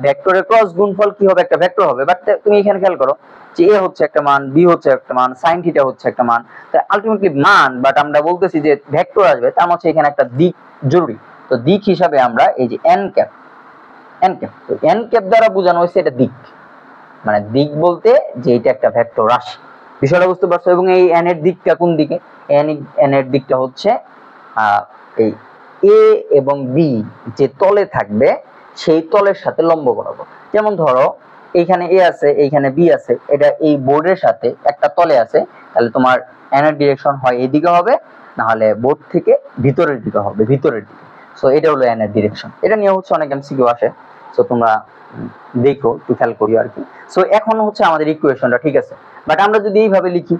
ভেক্টরের ক্রস গুণফল কি হবে, একটা ভেক্টর হবে, বাট তুমি এখানে খেয়াল করো যে এ হচ্ছে একটা মান, বি হচ্ছে একটা মান, sin থিটা হচ্ছে একটা মান, তো আলটিমেটলি মান, বাট আমরা বলতেছি যে ভেক্টর আসবে, তার মানে এখানে একটা দিক জরুরি। তো দিক হিসাবে আমরা এই যে n ক্যাপ, তো n ক্যাপ দ্বারা বোঝানো হয়েছে এটা দিক, মানে দিক বলতে যে এটা একটা ভেক্টর রাশি, বিষয়টা বুঝতে পারছো। এবং এই n এর দিকটা কোন দিকে, n এর দিকটা হচ্ছে এই এ এবং বি যে তলে থাকবে সেই তলের সাথে লম্ব বরাবর। যেমন ধরো এইখানে এ আছে, এইখানে বি আছে, এটা এই বোর্ডের সাথে একটা তলে আছে, তাহলে তোমার n এর ডিরেকশন হয় এইদিকে হবে, না হলে বোর্ড থেকে ভিতরের দিকে হবে, ভিতরের দিকে। সো এটা হলো n এর ডিরেকশন। এটা নিয়ে হচ্ছে অনেক এমসিকিউ আসে, সো তোমরা দেখো, একটু খেয়াল করিও আর কি। সো এখন হচ্ছে আমাদের ইকুয়েশনটা ঠিক আছে, বাট আমরা যদি এইভাবে লিখি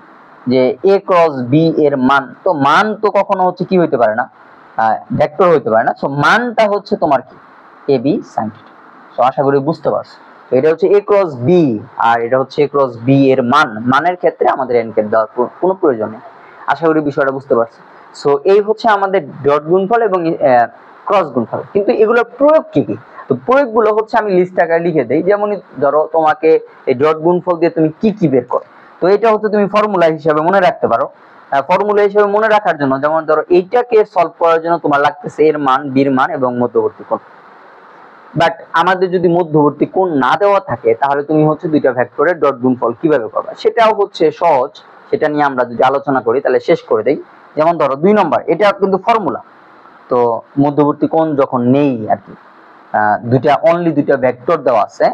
যে a ক্রস b এর মান, তো মান তো কখনো হচ্ছে কি হইতে পারে না, ভেক্টর হইতে পারে না। সো মানটা হচ্ছে তোমার কি A B sine theta. So আশা করি বুঝতে পারছো। তো এটা হচ্ছে a ক্রস b আর এটা হচ্ছে a ক্রস b এর মান, মানের ক্ষেত্রে আমাদের n ক্যাপ দেওয়ার কোনো প্রয়োজন নেই। আশা করি বিষয়টা বুঝতে পারছো। সো এই হচ্ছে আমাদের ডট গুণফল এবং ক্রস গুণফল, কিন্তু এগুলোর প্রয়োগ কি কি? তো প্রয়োগগুলো হচ্ছে আমি লিস্ট আকারে লিখে দেই। যেমন ধরো তোমাকে এই ডট গুণফল দিয়ে তুমি কি কি বের করো, তো এটা হচ্ছে তুমি ফর্মুলা হিসেবে মনে রাখতে পারো। ফর্মুলা হিসেবে মনে রাখার জন্য, যেমন ধরো এইটাকে সলভ করার জন্য তোমার লাগতেছে এর মান, বির মান এবং মধ্যবর্তী কোণ। বাট আমাদের যদি মধ্যবর্তী কোণ না দেওয়া থাকে তাহলে তুমি হচ্ছে দুইটা ভেক্টরের ডট গুণফল কিভাবে করবে সেটাও হচ্ছে সহজ। সেটা নিয়ে আমরা যদি আলোচনা করি তাহলে শেষ করে দেই। যেমন ধরো 2 নম্বর, এটা কিন্তু ফর্মুলা। তো মধ্যবর্তী কোণ যখন নেই আর কি, দুইটা ভেক্টর দেওয়া আছে,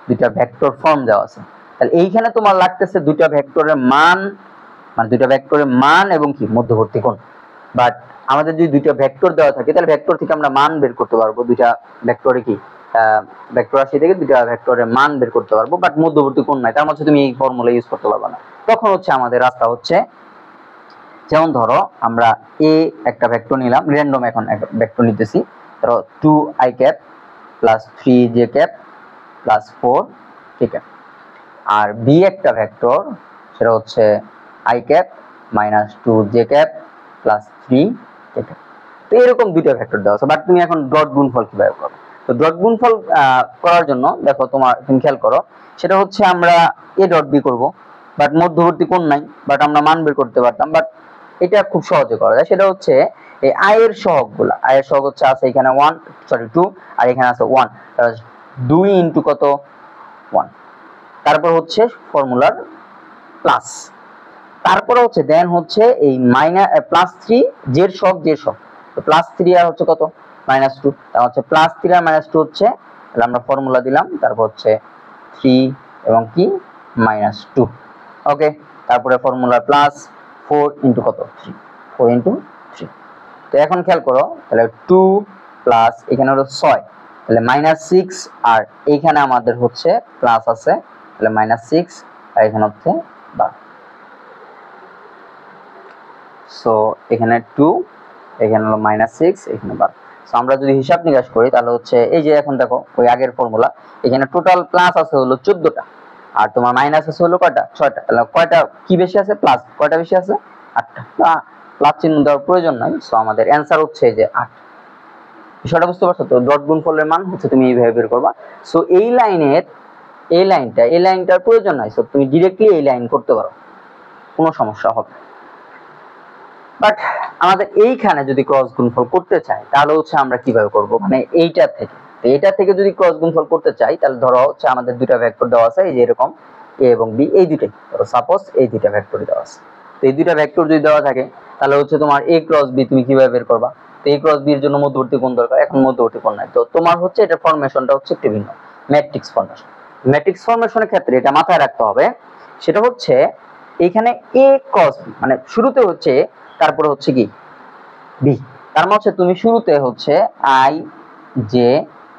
দুইটা ভেক্টর ফর্ম দেওয়া আছে, তাহলে এইখানে তোমার লাগতেছে দুইটা ভেক্টরের মান, মানে দুইটা ভেক্টরের মান এবং কি মধ্যবর্তী কোণ। বাট আমাদের যদি দুইটা ভেক্টর দেওয়া থাকে তাহলে ভেক্টর থেকে আমরা মান বের করতে পারবো, দুইটা ভেক্টরে কি ভেক্টর রাশি থেকে দুইটা ভেক্টরের মান বের করতে পারবো, বাট মধ্যবর্তী কোণ নাই, তার মধ্যে তুমি এই ফর্মুলা ইউজ করতে পারবে না। তখন হচ্ছে আমাদের রাস্তা হচ্ছে, যেমন ধরো আমরা এ একটা ভেক্টর নিলাম, র্যান্ডম এখন একটা ভেক্টর নিতেছি, ধরো 2i cap plus 3j cap plus 4k cap, আর বি একটা ভেক্টর সেটা হচ্ছে i cap minus 2j cap plus 3k cap. তো এরকম দুইটা ভেক্টর দেওয়া আছে, বাট তুমি এখন ডট গুণফল কিভাবে করবে? তো ডট গুণফল করার জন্য দেখো তুমি খেয়াল করো, সেটা হচ্ছে আমরা a ডট b করব, বাট মধ্যবর্তী কোণ নাই, বাট আমরা মান বের করতে পারতাম, বাট এটা খুব সহজে করা যায়। সেটা হচ্ছে এই i এর সহগগুলা, i এর সহগ হচ্ছে আছে এখানে 2 আর এখানে আছে 1, 2 ইনটু কত 1, তারপর হচ্ছে ফর্মুলার প্লাস, তারপরে হচ্ছে দেন হচ্ছে এই মাইনাস প্লাস 3 জের সহগ তো প্লাস 3 আর হচ্ছে কত -2, তাহলে হচ্ছে প্লাস 3 আর -2 হচ্ছে, তাহলে আমরা ফর্মুলা দিলাম, তারপর হচ্ছে 3 এবং কি -2। ওকে, তারপরে ফর্মুলা প্লাস 4 ইনটু কত 3, 4 ইনটু 3। তো এখন খেয়াল করো, তাহলে 2 প্লাস এখানে হলো 6, তাহলে -6, আর এইখানে আমাদের হচ্ছে প্লাস আছে, তাহলে -6 আর এখানে হচ্ছে 12। সো এখানে 2, এখানে হলো -6, এখানে 12। সো আমরা যদি হিসাব নিকাশ করি তাহলে হচ্ছে এই যে এখন দেখো ওই আগের ফর্মুলা, এখানে টোটাল প্লাস আছে হলো 14টা, আর তোমার মাইনাস আছে হলো কয়টা 6টা, তাহলে কয়টা কি বেশি আছে প্লাস, কয়টা বেশি আছে 8টা, প্লাস চিহ্ন দেওয়ার প্রয়োজন নাই। সো আমাদের অ্যানসার হচ্ছে যে 8। বিষয়টা বুঝতে পারছো তো? ডট গুণফলের মান হচ্ছে তুমি এইভাবে বের করবা। সো এই লাইনটার প্রয়োজন নাই, সো তুমি ডিরেক্টলি এই লাইন করতে পারো, কোনো সমস্যা হবে। বাট আমাদের এইখানে যদি ক্রস গুণফল করতে চাই তাহলে হচ্ছে আমরা কিভাবে করব, মানে এইটা থেকে যদি ক্রস গুণফল করতে চাই তাহলে ধরো হচ্ছে আমাদের দুইটা ভেক্টর দেওয়া আছে, এই যে এরকম a এবং b, এই দুইটাই ধরো সাপোজ এই দুইটা ভেক্টরই দেওয়া আছে। তো এই দুইটা ভেক্টর যদি দেওয়া থাকে তাহলে হচ্ছে তোমার a ক্রস b তুমি কিভাবে বের করবা? তো a ক্রস b এর জন্য মধ্যবর্তী কোণ দরকার, এখন মধ্যবর্তী কোণ নাই, তো তোমার হচ্ছে এটা ফরমেশনটা হচ্ছে একটু ভিন্ন, ম্যাট্রিক্স ফরমেশন। ম্যাট্রিক্স ফরমেশনের ক্ষেত্রে এটা মাথায় রাখতে হবে, সেটা হচ্ছে এখানে a ক্রস b, মানে শুরুতে হচ্ছে তারপরে হচ্ছে কি b, তার মানে হচ্ছে তুমি শুরুতে হচ্ছে i j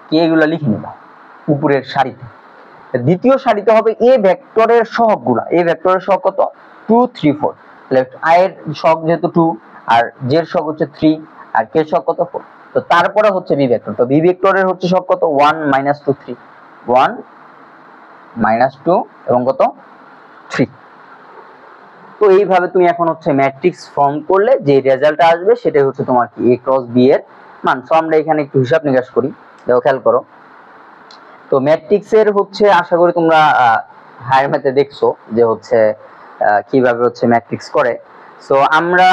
k এগুলো লিখে নিবা উপরের সারিতে, দ্বিতীয় সারিতে হবে a ভেক্টরের সহগগুলা, a ভেক্টরের সহগ কত 2 3 4, লেফট i এর সহগ যেহেতু 2 আর j এর সহগ হচ্ছে 3 আর k এর সহগ কত 4, তো তারপরে হচ্ছে b ভেক্টর, তো b ভেক্টরের হচ্ছে সহগ কত 1 2 3, 1 2 এবং কত 3। তো এইভাবে তুমি এখন হচ্ছে ম্যাট্রিক্স ফর্ম করলে যে রেজাল্টটা আসবে সেটাই হচ্ছে তোমার কি a ক্রস b এর মান। সো আমরা এখানে একটু হিসাব নিকাশ করি, দেখো খেয়াল করো। তো ম্যাট্রিক্সের হচ্ছে আশা করি তোমরা হায়ার ম্যাথে দেখছো যে হচ্ছে কিভাবে হচ্ছে ম্যাট্রিক্স করে। সো আমরা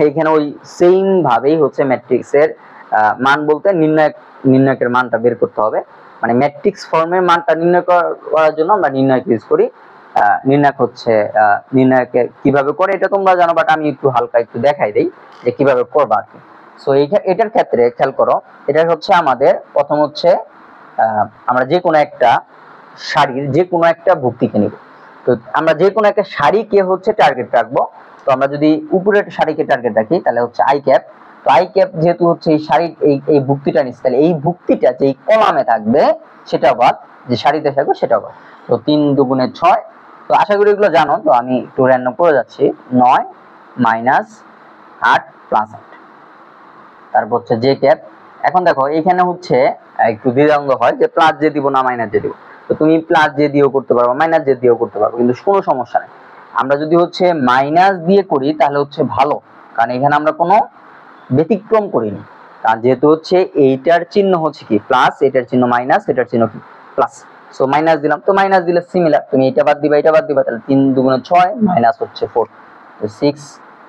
এখানে ওই সেম ভাবেই হচ্ছে ম্যাট্রিক্সের মান বলতে নির্ণায়কের মানটা বের করতে হবে, মানে ম্যাট্রিক্স ফর্মের মানটা নির্ণয় করার জন্য আমরা নির্ণায়ক ইউজ করি। নির্ণায়ক হচ্ছে নির্ণায়কে কিভাবে করে এটা তোমরা জানো, বাট আমি একটু হালকা একটু দেখাই দেই যে কিভাবে করবা আর কি। সো এটার ক্ষেত্রে খেয়াল করো, এটা হচ্ছে আমাদের প্রথম হচ্ছে আমরা যে কোনো একটা সারির যে কোনো একটা ভুক্তিকে নিব। তো আমরা যে কোনো একটা সারিকে হচ্ছে টার্গেট রাখবো, তো আমরা যদি উপরের সারিকে টার্গেট রাখি তাহলে হচ্ছে i ক্যাপ, তো i ক্যাপ যেহেতু হচ্ছে এই সারির এই ভুক্তিটা নিচ্ছে, তাহলে এই ভুক্তিটা যে কলামে থাকবে সেটা বাদ, যে সারিতে থাকবে সেটা বাদ। তো 3 2 6, তো আশা করি এগুলো জানো, তো আমি একটু র্যান্ডম করে যাচ্ছি, 9 -8 +8, তারপর হচ্ছে j ক্যাপ। এখন দেখো এখানে হচ্ছে একটু দ্বিধাদ্বন্দ্ব হয় যে প্লাস জে দিব না মাইনাস জে দিব, তো তুমি প্লাস জে দিয়েও করতে পারো মাইনাস জে দিয়েও করতে পারো, কিন্তু কোনো সমস্যা নেই। আমরা যদি হচ্ছে মাইনাস দিয়ে করি তাহলে হচ্ছে ভালো, কারণ এখানে আমরা কোনো ব্যতিক্রম করিনি, কারণ যেহেতু হচ্ছে এইটার চিহ্ন হচ্ছে কি প্লাস, এটার চিহ্ন মাইনাস, এটার চিহ্ন কি প্লাস। সো মাইনাস দিলাম, তো মাইনাস দিলে সিমিলার, তুমি এটা বাদ দিবা এটা বাদ দিবা, তাহলে 3 2 6 মাইনাস হচ্ছে 4, 6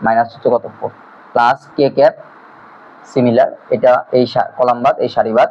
মাইনাস হচ্ছে কত 4 প্লাস কে ক্যাপ সিমিলার, এটা এই কলাম বাদ এই সারি বাদ,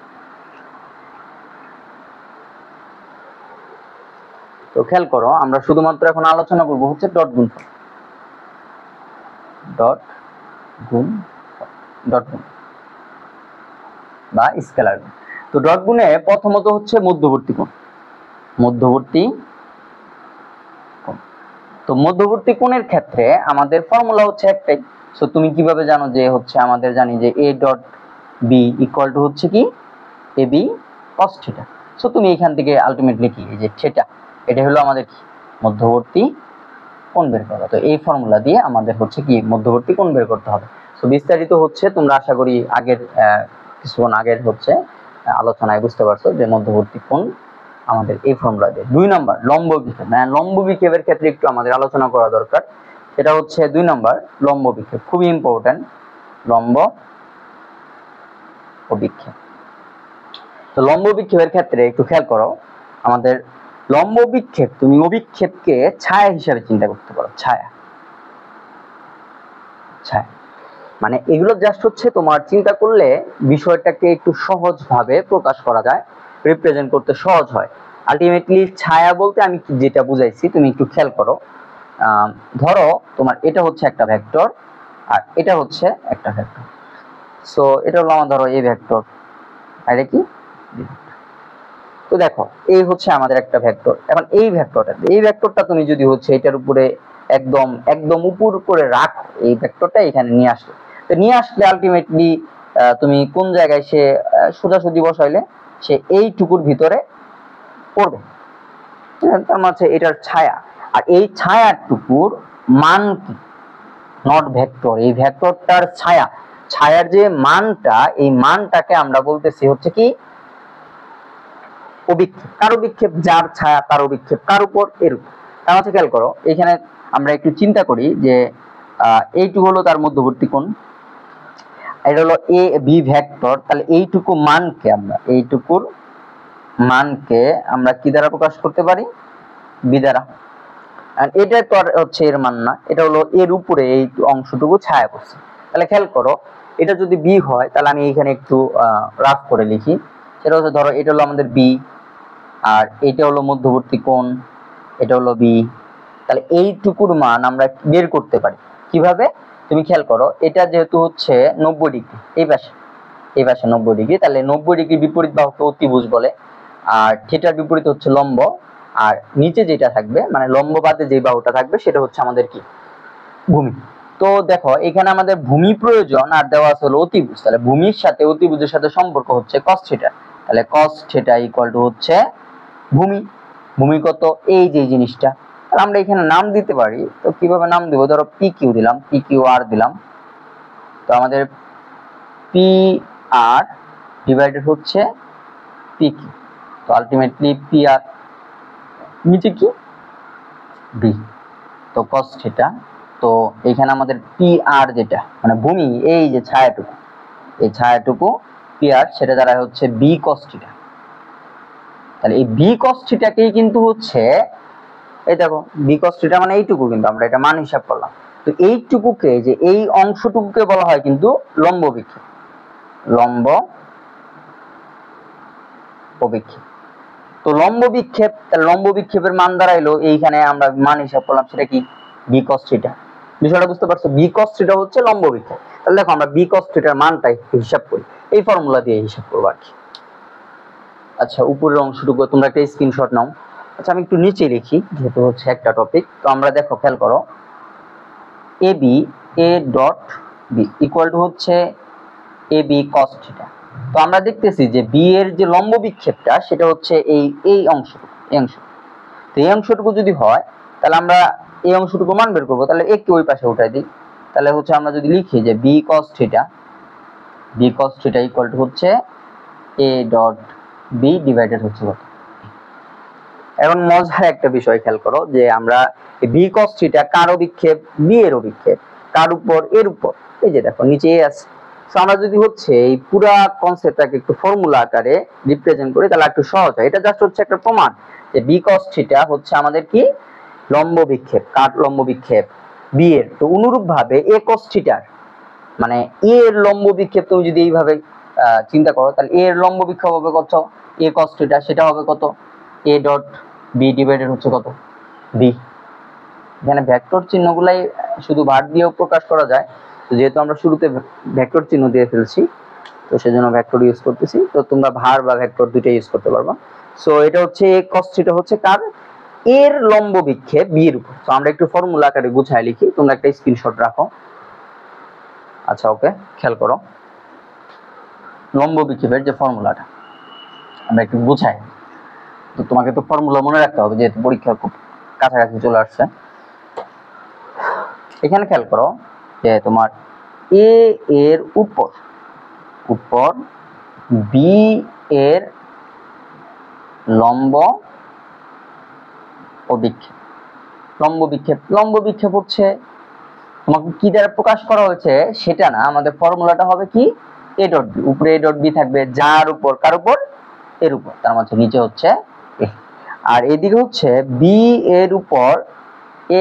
তো খেয়াল করো, আমরা শুধুমাত্র এখন আলোচনা করব হচ্ছে ডট গুণফল, ডট গুণ, ডট গুণ বা স্কেলার গুণ। তো ডট গুণে প্রথমত হচ্ছে মধ্যবর্তী কোণ, মধ্যবর্তী কোণ। তো মধ্যবর্তী কোণের ক্ষেত্রে আমাদের ফর্মুলা হচ্ছে একটাই। সো তুমি কিভাবে জানো যে হচ্ছে আমাদের জানি যে a dot b equal to হচ্ছে কি ab cos থিটা। সো তুমি এখান থেকে আলটিমেটলি কি এই যে থিটা, এটা হলো আমাদের কি মধ্যবর্তী কোণ বের করা। তো এই ফর্মুলা দিয়ে আমাদের হচ্ছে কি মধ্যবর্তী কোণ বের করতে হবে। সো বিস্তারিত হচ্ছে তোমরা আশা করি আগের কিছুক্ষণ আগের হচ্ছে আলোচনায় বুঝতে পারছো যে মধ্যবর্তী কোণ আমাদের এই ফর্মুলা দিয়ে। 2 নম্বর লম্ব বিক্ষেপ। লম্ব বিক্ষেপের ক্ষেত্রে একটু আমাদের আলোচনা করা দরকার, সেটা হচ্ছে 2 নম্বর লম্ব বিক্ষেপ, খুবই ইম্পর্টেন্ট লম্ব ও বিক্ষেপ। তো লম্ব বিক্ষেপের ক্ষেত্রে একটু খেয়াল করো, আমাদের লম্ব বিক্ষেপ তুমি অভিক্ষেপকে ছায়া হিসাবে চিন্তা করতে পারো। ছায়া, ছায়া মানে এগুলো জাস্ট হচ্ছে তোমার চিন্তা করলে বিষয়টাকে একটু সহজভাবে প্রকাশ করা যায়, রিপ্রেজেন্ট করতে সহজ হয়। আলটিমেটলি ছায়া বলতে আমি যেটা বুঝাইছি তুমি একটু খেয়াল করো। ধরো তোমার এটা হচ্ছে একটা ভেক্টর আর এটা হচ্ছে একটা ভেক্টর। সো এটা হলো আমার ধরো এই ভেক্টর আর এটা কি, তো দেখো এই হচ্ছে আমাদের একটা ভেক্টর। এখন এই ভেক্টরটা তুমি যদি হচ্ছে এটার উপরে একদম একদম উপর করে রাখো, এই ভেক্টরটা এখানে নিয়ে আসলে, তো নিয়ে আসলে আলটিমেটলি তুমি কোন জায়গায় সে সোজাসুজি বসাইলে সে এইটুকুর ভিতরে পড়বে, তার মানে এটার ছায়া। আর এই ছায়াটুকুর মান কি, নট ভেক্টর, এই ভেক্টরটার ছায়া, ছায়ার যে মানটা, এই মানটাকে আমরা বলতেছি হচ্ছে কি অভিক্ষেপ। কার অভিক্ষেপ, যার ছায়া তার অভিক্ষেপ কার উপর, এর উপর। তার হচ্ছে খেয়াল করো এখানে আমরা একটু চিন্তা করি যে এইটুকু হলো তার মধ্যবর্তী কোণ, এটা হলো এ বি ভেক্টর, তাহলে এইটুকু মানকে আমরা এইটুকুর মানকে আমরা কি দ্বারা প্রকাশ করতে পারি, বি দ্বারা। আর এটা তো আর হচ্ছে এর মান না, এটা হলো এর উপরে এই অংশটুকু ছায়া করছে। তাহলে খেয়াল করো এটা যদি বি হয় তাহলে আমি এখানে একটু রাফ করে লিখি, সেটা হচ্ছে ধরো এটা হলো আমাদের বি আর এটা হলো মধ্যবর্তী কোণ, এটা হলো বি। তাহলে এইটুকুর মান আমরা বের করতে পারি কিভাবে, তুমি খেয়াল করো এটা যেহেতু হচ্ছে 90 ডিগ্রি, এই পাশে 90 ডিগ্রি, তাহলে 90 ডিগ্রি বিপরীত বাহুকে অতিভুজ বলে, আর থিটার বিপরীত হচ্ছে লম্ব, আর নিচে যেটা থাকবে মানে লম্ব বাদে যে বাহুটা থাকবে সেটা হচ্ছে আমাদের কি ভূমি। তো দেখো এখানে আমাদের ভূমি প্রয়োজন আর দেওয়া আছে হলো অতিভুজ, তাহলে ভূমির সাথে অতিভুজের সাথে সম্পর্ক হচ্ছে cos থিটা, তাহলে cos থিটা ইকুয়াল টু হচ্ছে ভূমি। ভূমি কত, এই যে জিনিসটা, তাহলে আমরা এখানে নাম দিতে পারি। তো কিভাবে নাম দিব, ধরো পি কিউ দিলাম, পি কিউ আর দিলাম, তো আমাদের পি আর ডিভাইডেড হচ্ছে পি কিউ, তো আলটিমেটলি পি আর নিচে কি বি, তো cos থিটা। তো এখানে আমাদের পি আর যেটা মানে ভূমি, এই যে ছায়াটুকু, এই ছায়াটুকু পি আর, সেটা দ্বারা হচ্ছে বি cos থিটা। তাহলে এই বি cos থিটাকেই কিন্তু হচ্ছে এই দেখো বি cos থিটা মানে এইটুকু, কিন্তু আমরা এটা মান হিসাব করলাম। তো এইটুকুকে যে এই অংশটুকুকে বলা হয় কিন্তু লম্ব বিক্ষেপ, লম্ব অভিক্ষেপ। তো লম্ব বিক্ষেপ, তাহলে লম্ব বিক্ষেপের মান দাঁড়াইলো এইখানে আমরা মান হিসাব করলাম সেটা কি বি cos থিটা। বিষয়টা বুঝতে পারছো, বি cos থিটা হচ্ছে লম্ব বিক্ষেপ। তাহলে দেখো আমরা বি cos থিটার মানটাই হিসাব করি, এই ফর্মুলা দিয়ে হিসাব করবো আর কি। আচ্ছা উপরের অংশটুকু তোমরা একটা স্ক্রিনশট নাও। আচ্ছা আমি একটু নিচে লিখি যেহেতু হচ্ছে একটা টপিক। তো আমরা দেখো খেয়াল করো A B, A dot B equal to হচ্ছে এ বি cos থিটা। তো আমরা দেখতেছি যে বি এর যে লম্ব বিক্ষেপটা সেটা হচ্ছে এই অংশটুকু, এই অংশটুকু। তো এই অংশটুকু যদি হয় তাহলে আমরা এই অংশটুকু মান বের করবো, তাহলে একটু ওই পাশে উঠাই দিই। তাহলে হচ্ছে আমরা যদি লিখি যে B cos theta, B cos theta equal to হচ্ছে এ ডট বি ডিভাইডেড হচ্ছে কত। এখন মজার একটা বিষয় খেয়াল করো যে আমরা বি cos থিটা কার অভিক্ষেপ, বি এর অভিক্ষেপ, কার উপর, এর উপর। এই যে দেখো নিচে এ আছে। সো আমরা যদি হচ্ছে এই পুরা কনসেপ্টটাকে একটু ফর্মুলা আকারে রিপ্রেজেন্ট করি তাহলে একটু সহজ হয়। এটা জাস্ট হচ্ছে একটা প্রমাণ যে বি cos থিটা হচ্ছে আমাদের কি লম্ব বিক্ষেপ, কার লম্ব বিক্ষেপ, বি এর। তো অনুরূপ ভাবে এ cos থিটার মানে এ এর লম্ব বিক্ষেপ তুমি যদি এইভাবে চিন্তা করো তাহলে এ এর লম্ব বিক্ষেপ হবে কত, এ cos থিটা, সেটা হবে কত এ ডট বি ডিভাইডেড হচ্ছে কত বি। এখানে ভেক্টর চিহ্নগুলাই শুধু ভার দিয়েও প্রকাশ করা যায়, তো যেহেতু আমরা শুরুতে ভেক্টর চিহ্ন দিয়ে ফেলছি তো সেজন্য ভেক্টর ইউজ করতেছি। তো তোমরা ভার বা ভেক্টর দুইটাই ইউজ করতে পারবা। সো এটা হচ্ছে cos থিটা হচ্ছে কার, এর লম্ব বিক্ষেপ বি এর উপর। তো আমরা একটু ফর্মুলা আকারে গুছায় লিখি, তোমরা একটা স্ক্রিনশট রাখো। আচ্ছা ওকে, খেয়াল করো লম্ব বিক্ষেপের যে ফর্মুলাটা আমরা একটু বুঝাই। তো তোমাকে তো ফর্মুলা মনে রাখতে হবে যেহেতু পরীক্ষা খুব কাছাকাছি চলে আসছে। এখানে খেয়াল করো যে তোমার এ এর উপর বি এর লম্ব ও বিক্ষেপ। লম্ব বিক্ষেপ হচ্ছে তোমাকে কি দ্বারা প্রকাশ করা হয়েছে সেটা না, আমাদের ফর্মুলাটা হবে কি এ ডট বি। উপরে এ ডট বি থাকবে যার উপর, কার উপর, এর উপর, তার মানে নিচে হচ্ছে এ। আর এদিকে হচ্ছে বি এর উপর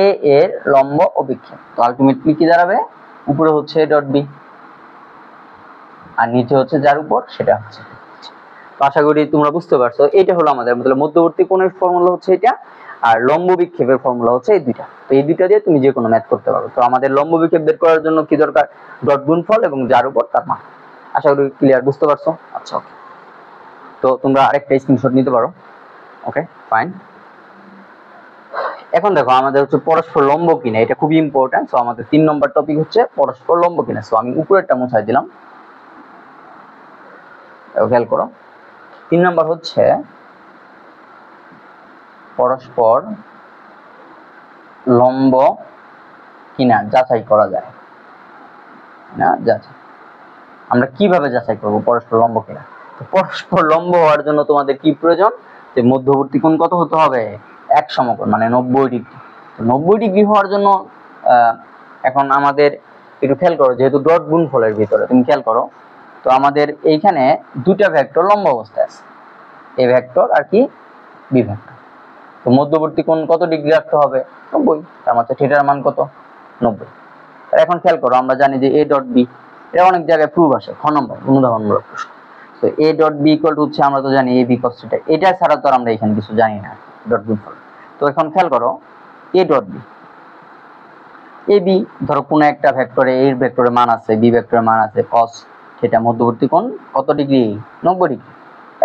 এ এর লম্ব ও বিক্ষেপ। তো আলটিমেটলি কি দাঁড়াবে, উপরে হচ্ছে এ ডট বি আর নিচে হচ্ছে যার উপর সেটা হচ্ছে। তো আশা করি তোমরা বুঝতে পারছো, এটা হলো আমাদের মধ্যবর্তী কোণের ফর্মুলা হচ্ছে এটা, আর লম্ব বিক্ষেপের ফর্মুলা হচ্ছে এই দুইটা। তো এই দুইটা দিয়ে তুমি যে কোনো ম্যাথ করতে পারো। তো আমাদের লম্ব বিক্ষেপ বের করার জন্য কি দরকার, ডট গুণফল এবং যার উপর তার মান। আশা করি ক্লিয়ার, বুঝতে পারছো। আচ্ছা ওকে, তো তোমরা আরেকটা স্ক্রিনশট নিতে পারো। Okay fine. এখন দেখো আমাদের হচ্ছে পরস্পর লম্ব কিনা, এটা খুবই ইম্পর্টেন্ট। সো আমাদের 3 নম্বর টপিক হচ্ছে পরস্পর লম্ব কিনা। সো আমি উপরেরটা মুছাই দিলাম, খেয়াল করো 3 নম্বর হচ্ছে পরস্পর লম্ব কিনা যাচাই করা যায় না। যাচাই আমরা কিভাবে যাচাই করব পরস্পর লম্ব কিনা? তো পরস্পর লম্ব হওয়ার জন্য তোমাদের কি প্রয়োজন, যে মধ্যবর্তী কোণ কত হতে হবে, এক সমকোণ মানে 90 ডিগ্রি। তো 90 ডিগ্রি হওয়ার জন্য এখন আমাদের একটু খেয়াল করো, যেহেতু ডট গুণফলের ভিতরে তুমি খেয়াল করো, তো আমাদের এইখানে দুটা ভেক্টর লম্ব অবস্থায় আছে, এ ভেক্টর আর কি বি ভেক্টর। তো মধ্যবর্তী কোণ কত ডিগ্রি রাখতে হবে, 90। তার মানে থিটার মান কত, 90। এখন খেয়াল করো আমরা জানি যে এ ডট বি, এটা অনেক জায়গায় প্রুফ আসে, খ নম্বর অনুধাবনমূলক প্রশ্ন। তো A dot B equal to হচ্ছে আমরা তো জানি এ বি cos থিটা, এটা ছাড়া তো আমরা এখানে কিছু জানি না ডট গুণফল। তো এখন খেয়াল করো A dot B, A B ধরো কোনো একটা ভেক্টরে এর ভেক্টরের মান আছে, বি ভেক্টরের মান আছে cos থিটা, মধ্যবর্তী কোণ কত ডিগ্রি, 90 ডিগ্রি।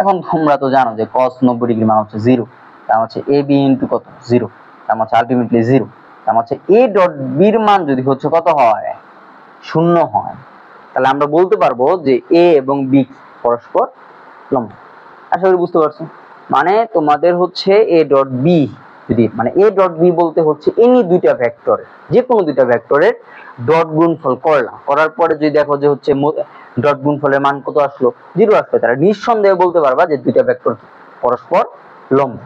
এখন তোমরা তো জানো যে cos 90 ডিগ্রি মান হচ্ছে 0, তার হচ্ছে এ বি ইনটু কত 0, তার হচ্ছে আলটিমেটলি 0। তার হচ্ছে এ ডট বির মান যদি হচ্ছে কত হয়, 0 হয়, তাহলে আমরা বলতে পারবো যে এ এবং বি পরস্পর লম্ব। আশা করি বুঝতে পারছো। মানে তোমাদের হচ্ছে এ ডট বি যদি, মানে এ ডট বি বলতে হচ্ছে এনি দুইটা ভেক্টর, যে কোনো দুইটা ভেক্টরের ডট গুণফল করলাম, করার পরে যদি দেখো যে হচ্ছে ডট গুণফলের মান কত আসলো, 0 আসলো, তারা নিঃসন্দেহে বলতে পারবা যে দুইটা ভেক্টর পরস্পর লম্ব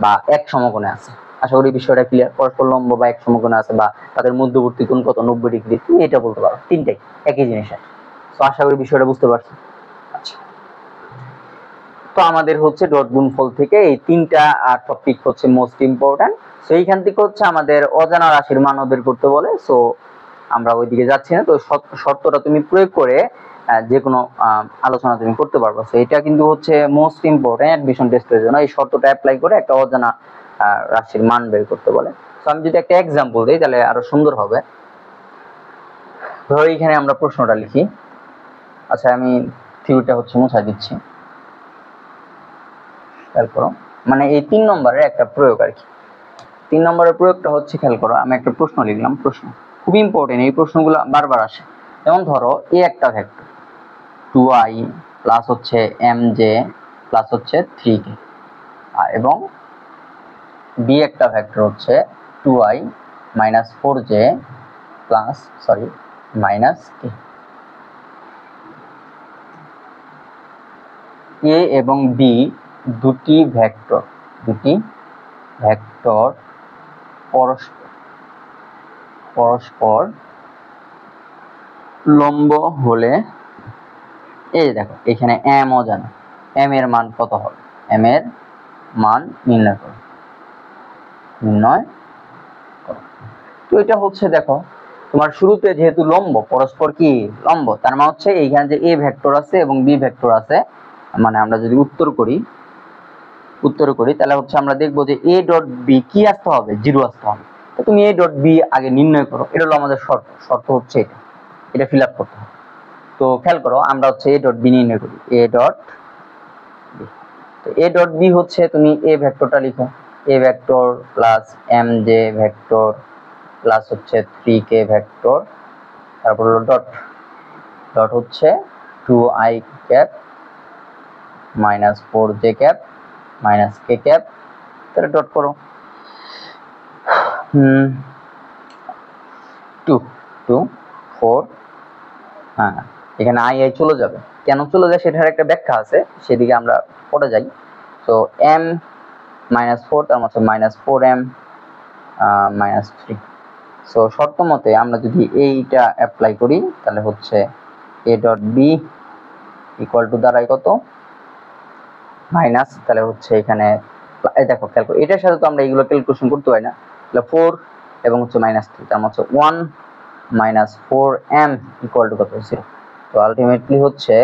বা এক সমকোণে আছে। আশা করি বিষয়টা ক্লিয়ার, পরস্পর লম্ব বা এক সমকোণে আছে বা তাদের মধ্যবর্তী কোণ কত 90 ডিগ্রি, তুমি এটা বলতে পারো, তিনটাই একই জিনিস। তো আশা করি বিষয়টা বুঝতে পারছো। আচ্ছা, তো আমাদের হচ্ছে ডট গুণফল থেকে এই তিনটা টপিক হচ্ছে মোস্ট ইম্পর্টেন্ট। সো এইখান থেকে হচ্ছে আমাদের অজানা রাশির মান বের করতে বলে। সো আমরা ওইদিকে যাচ্ছি না, তো শর্তটা তুমি প্রয়োগ করে যে কোনো আলোচনা তুমি করতে পারবে। সো এটা কিন্তু হচ্ছে মোস্ট ইম্পর্টেন্ট অ্যাডমিশন টেস্টের জন্য, এই শর্তটা অ্যাপ্লাই করে একটা অজানা রাশির মান বের করতে বলে। তো আমি যদি একটা এক্সাম্পল দিই তাহলে আরো সুন্দর হবে। ধরো এইখানে আমরা প্রশ্নটা লিখি। আচ্ছা আমি থিওরিটা হচ্ছে মুছাই দিচ্ছি, খেয়াল করো। মানে এই 3 নম্বরের একটা প্রয়োগ আর কি। 3 নম্বরের প্রয়োগটা হচ্ছে, খেয়াল করো আমি একটা প্রশ্ন লিখলাম, প্রশ্ন খুব ইম্পর্টেন্ট, এই প্রশ্নগুলো বারবার আসে। যেমন ধরো এ একটা ভেক্টর 2i প্লাস হচ্ছে mj প্লাস হচ্ছে 3k, আর এবং বি একটা ভেক্টর হচ্ছে 2i minus 4j plus minus k। এ এবং বি দুটি ভেক্টর পরস্পর লম্ব হলে, এই দেখো এখানে m অজানা, m এর মান কত হবে, m এর মান নির্ণয় করো। তো এটা হচ্ছে দেখো তোমার শুরুতে যেহেতু লম্ব, পরস্পর কি লম্ব, তার মানে হচ্ছে এইখানে যে এ ভেক্টর আছে এবং বি ভেক্টর আছে, মানে আমরা যদি উত্তর করি উত্তর করি, তাহলে হচ্ছে আমরা দেখবো যে এ ডট বি কি আসতে হবে, 0 আসতে হবে। তো তুমি এ ডট বি আগে নির্ণয় করো, এটা হলো আমাদের শর্ত। শর্ত হচ্ছে এটা ফিল আপ করতে হবে। তো খেয়াল করো, আমরা হচ্ছে এ ডট বি নির্ণয় করি, এ ডট বি। তো এ ডট বি হচ্ছে তুমি এ ভেক্টরটা লিখো, A vector plus M J vector plus হচ্ছে 3k ভেক্টর, তারপর হলো ডট, ডট হচ্ছে 2i cap minus 4j cap minus k cap, তাহলে ডট করো 2 2 4, হ্যাঁ এখানে আই আই চলে যাবে, কেন চলে যায় সেটার একটা ব্যাখ্যা আছে, সেদিকে আমরা পড়ে যাই। তো m মাইনাস 4 তার মানে মাইনাস 4m মাইনাস 3। সো শর্ত মতে আমরা যদি এইটা অ্যাপ্লাই করি তাহলে হচ্ছে a ডট বি ইকুয়াল টু দাঁড়ায় কত, মাইনাস, তাহলে হচ্ছে এখানে দেখো খেয়াল করো, এটার সাথে তো আমরা এইগুলো ক্যালকুলেশন করতে পারি না, তাহলে 4 এবং হচ্ছে মাইনাস 3, তার মানে হচ্ছে 1 মাইনাস 4m ইকুয়াল টু কত, 0। তো আলটিমেটলি হচ্ছে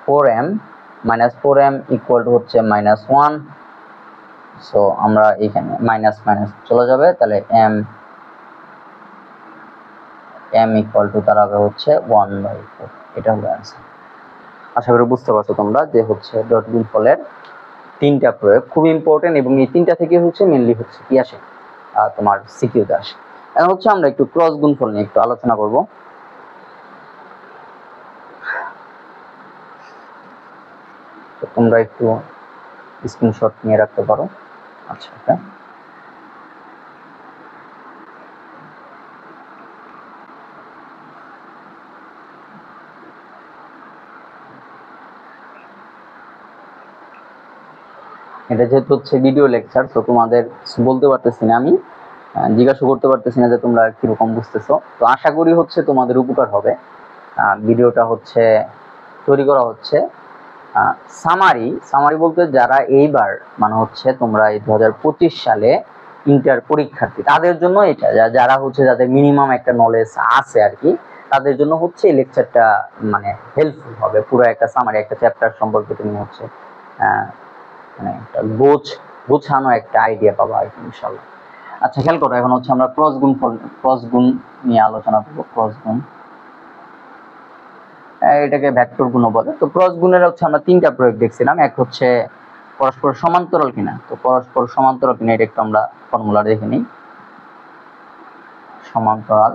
4m minus 4m equal to হচ্ছে মাইনাস 1। সো আমরা এখানে মাইনাস মাইনাস চলে যাবে, তাহলে m ইকুয়াল টু দাঁড়াবে হচ্ছে 1/4। এটা হলো অ্যান্সার। আশা করি বুঝতে পারছো তোমরা যে হচ্ছে ডট গুণফলের তিনটা প্রয়োগ খুব ইম্পর্টেন্ট, এবং এই তিনটা থেকে হচ্ছে মেনলি হচ্ছে কি আসে, তোমার সিকিউতে আসে। এখন হচ্ছে আমরা একটু ক্রস গুণফল নিয়ে একটু আলোচনা করব। তো তোমরা একটু স্ক্রিনশট নিয়ে রাখতে পারো। আচ্ছা এটা যেহেতু হচ্ছে ভিডিও লেকচার, তো তোমাদের বলতে পারতেছি না, আমি জিজ্ঞাসা করতে পারতেছি না যে তোমরা কিরকম বুঝতেছো। তো আশা করি হচ্ছে তোমাদের উপকার হবে। ভিডিওটা হচ্ছে তৈরি করা হচ্ছে সামারি বলতে যারা এইবার মানে হচ্ছে তোমরা এই 2025 সালে ইন্টার পরীক্ষার্থী তাদের জন্য এটা, যারা হচ্ছে যাদের মিনিমাম একটা নলেজ আছে আর কি, তাদের জন্য হচ্ছে এই লেকচারটা মানে হেল্পফুল হবে। পুরো একটা সামারি, একটা চ্যাপ্টার সম্পর্কে তুমি হচ্ছে মানে একটা গোছানো একটা আইডিয়া পাবা আর কি ইনশাআল্লাহ। আচ্ছা খেয়াল করো, এখন হচ্ছে আমরা ক্রস গুণ নিয়ে আলোচনা করবো। ক্রস গুণ, এটাকে ভেক্টর গুণও বলে। তো ক্রস গুণের হচ্ছে আমরা তিনটা প্রয়োগ দেখছিলাম। এক হচ্ছে পরস্পর সমান্তরাল কিনা, তো পরস্পর সমান্তরাল কিনা এটা একটু আমরা ফর্মুলা দেখে নিই। সমান্তরাল